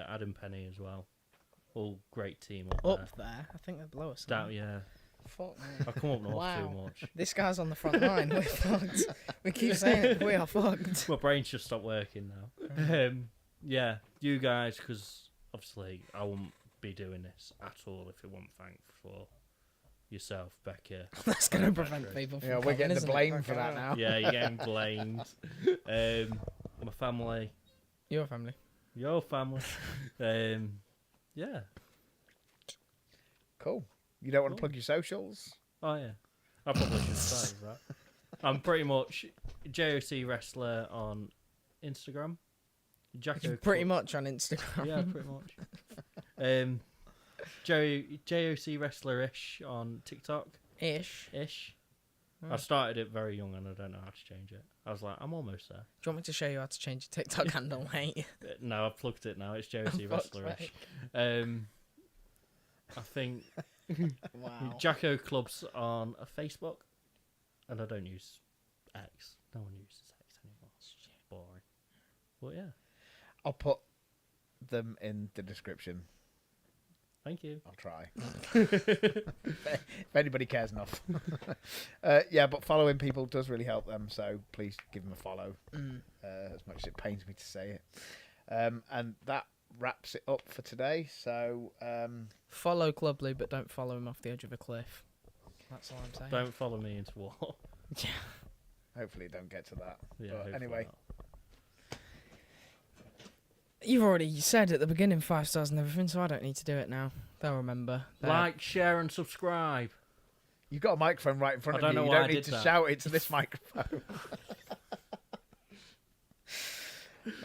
Adam Penny as well. All great team up Up there? I think they're below us. there. Yeah. Fuck me. I come up north Wow. too much. This guy's on the front line. We're fucked. We keep saying it. We are fucked. My brain's just stopped working now. Yeah, you guys, because obviously I wouldn't be doing this at all if it wasn't thanks for yourself, Becca. That's going to prevent people from Yeah, we're coming, getting the isn't it? blame for that Fucking now. hell. Yeah, you're getting blamed. My family, Your family. your family. Yeah. Cool. You don't want to plug your socials? Oh yeah. I probably should start with that. I'm pretty much JOC wrestler on Instagram. Jacko Pretty much on Instagram. Yeah, pretty much. JOC wrestler-ish on TikTok. Ish. I started it very young and I don't know how to change it. I was like, I'm almost there. Do you want me to show you how to change your TikTok handle, mate? No, I've plugged it now. It's JOC Fuck's wrestler-ish. sake. I think Wow. Jacko Clubs on a Facebook, and I don't use X. No one uses X anymore. It's just boring. But yeah. I'll put them in the description. Thank you. I'll try. If anybody cares enough. Yeah, but following people does really help them, so please give them a follow, as much as it pains me to say it. And that wraps it up for today. So Follow Clubley, but don't follow him off the edge of a cliff. That's all I'm saying. Don't follow me into war. Yeah. hopefully don't get to that. Yeah, But hopefully anyway, not. You've already said at the beginning 5 stars and everything, so I don't need to do it now. They'll remember. Like, share, and subscribe. you've got a microphone right in front I of don't you. know You why don't I need did to that. shout it to this microphone.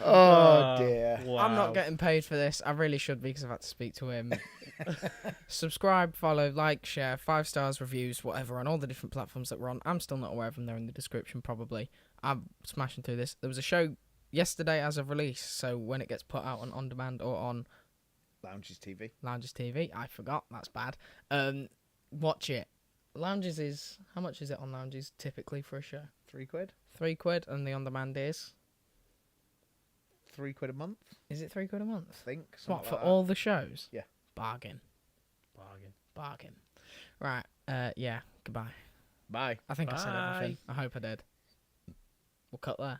Oh dear. Wow. I'm not getting paid for this. I really should be because I've had to speak to him. Subscribe, follow, like, share, 5 stars, reviews, whatever, on all the different platforms that we're on. I'm still not aware of them. They're in the description, probably. I'm smashing through this. There was a show yesterday as of release, so when it gets put out on demand or on Lounges TV. Lounges TV, I forgot. That's bad. Watch it. Lounges is... How much is it on Lounges typically for a show? £3. £3, and the on-demand is... £3 a month, Is it £3 a month? I think. What, something for like that. all the shows? Yeah. Bargain. Bargain. Bargain. Right, yeah, goodbye. Bye. I think I said Bye. everything. I hope I did. We'll cut there.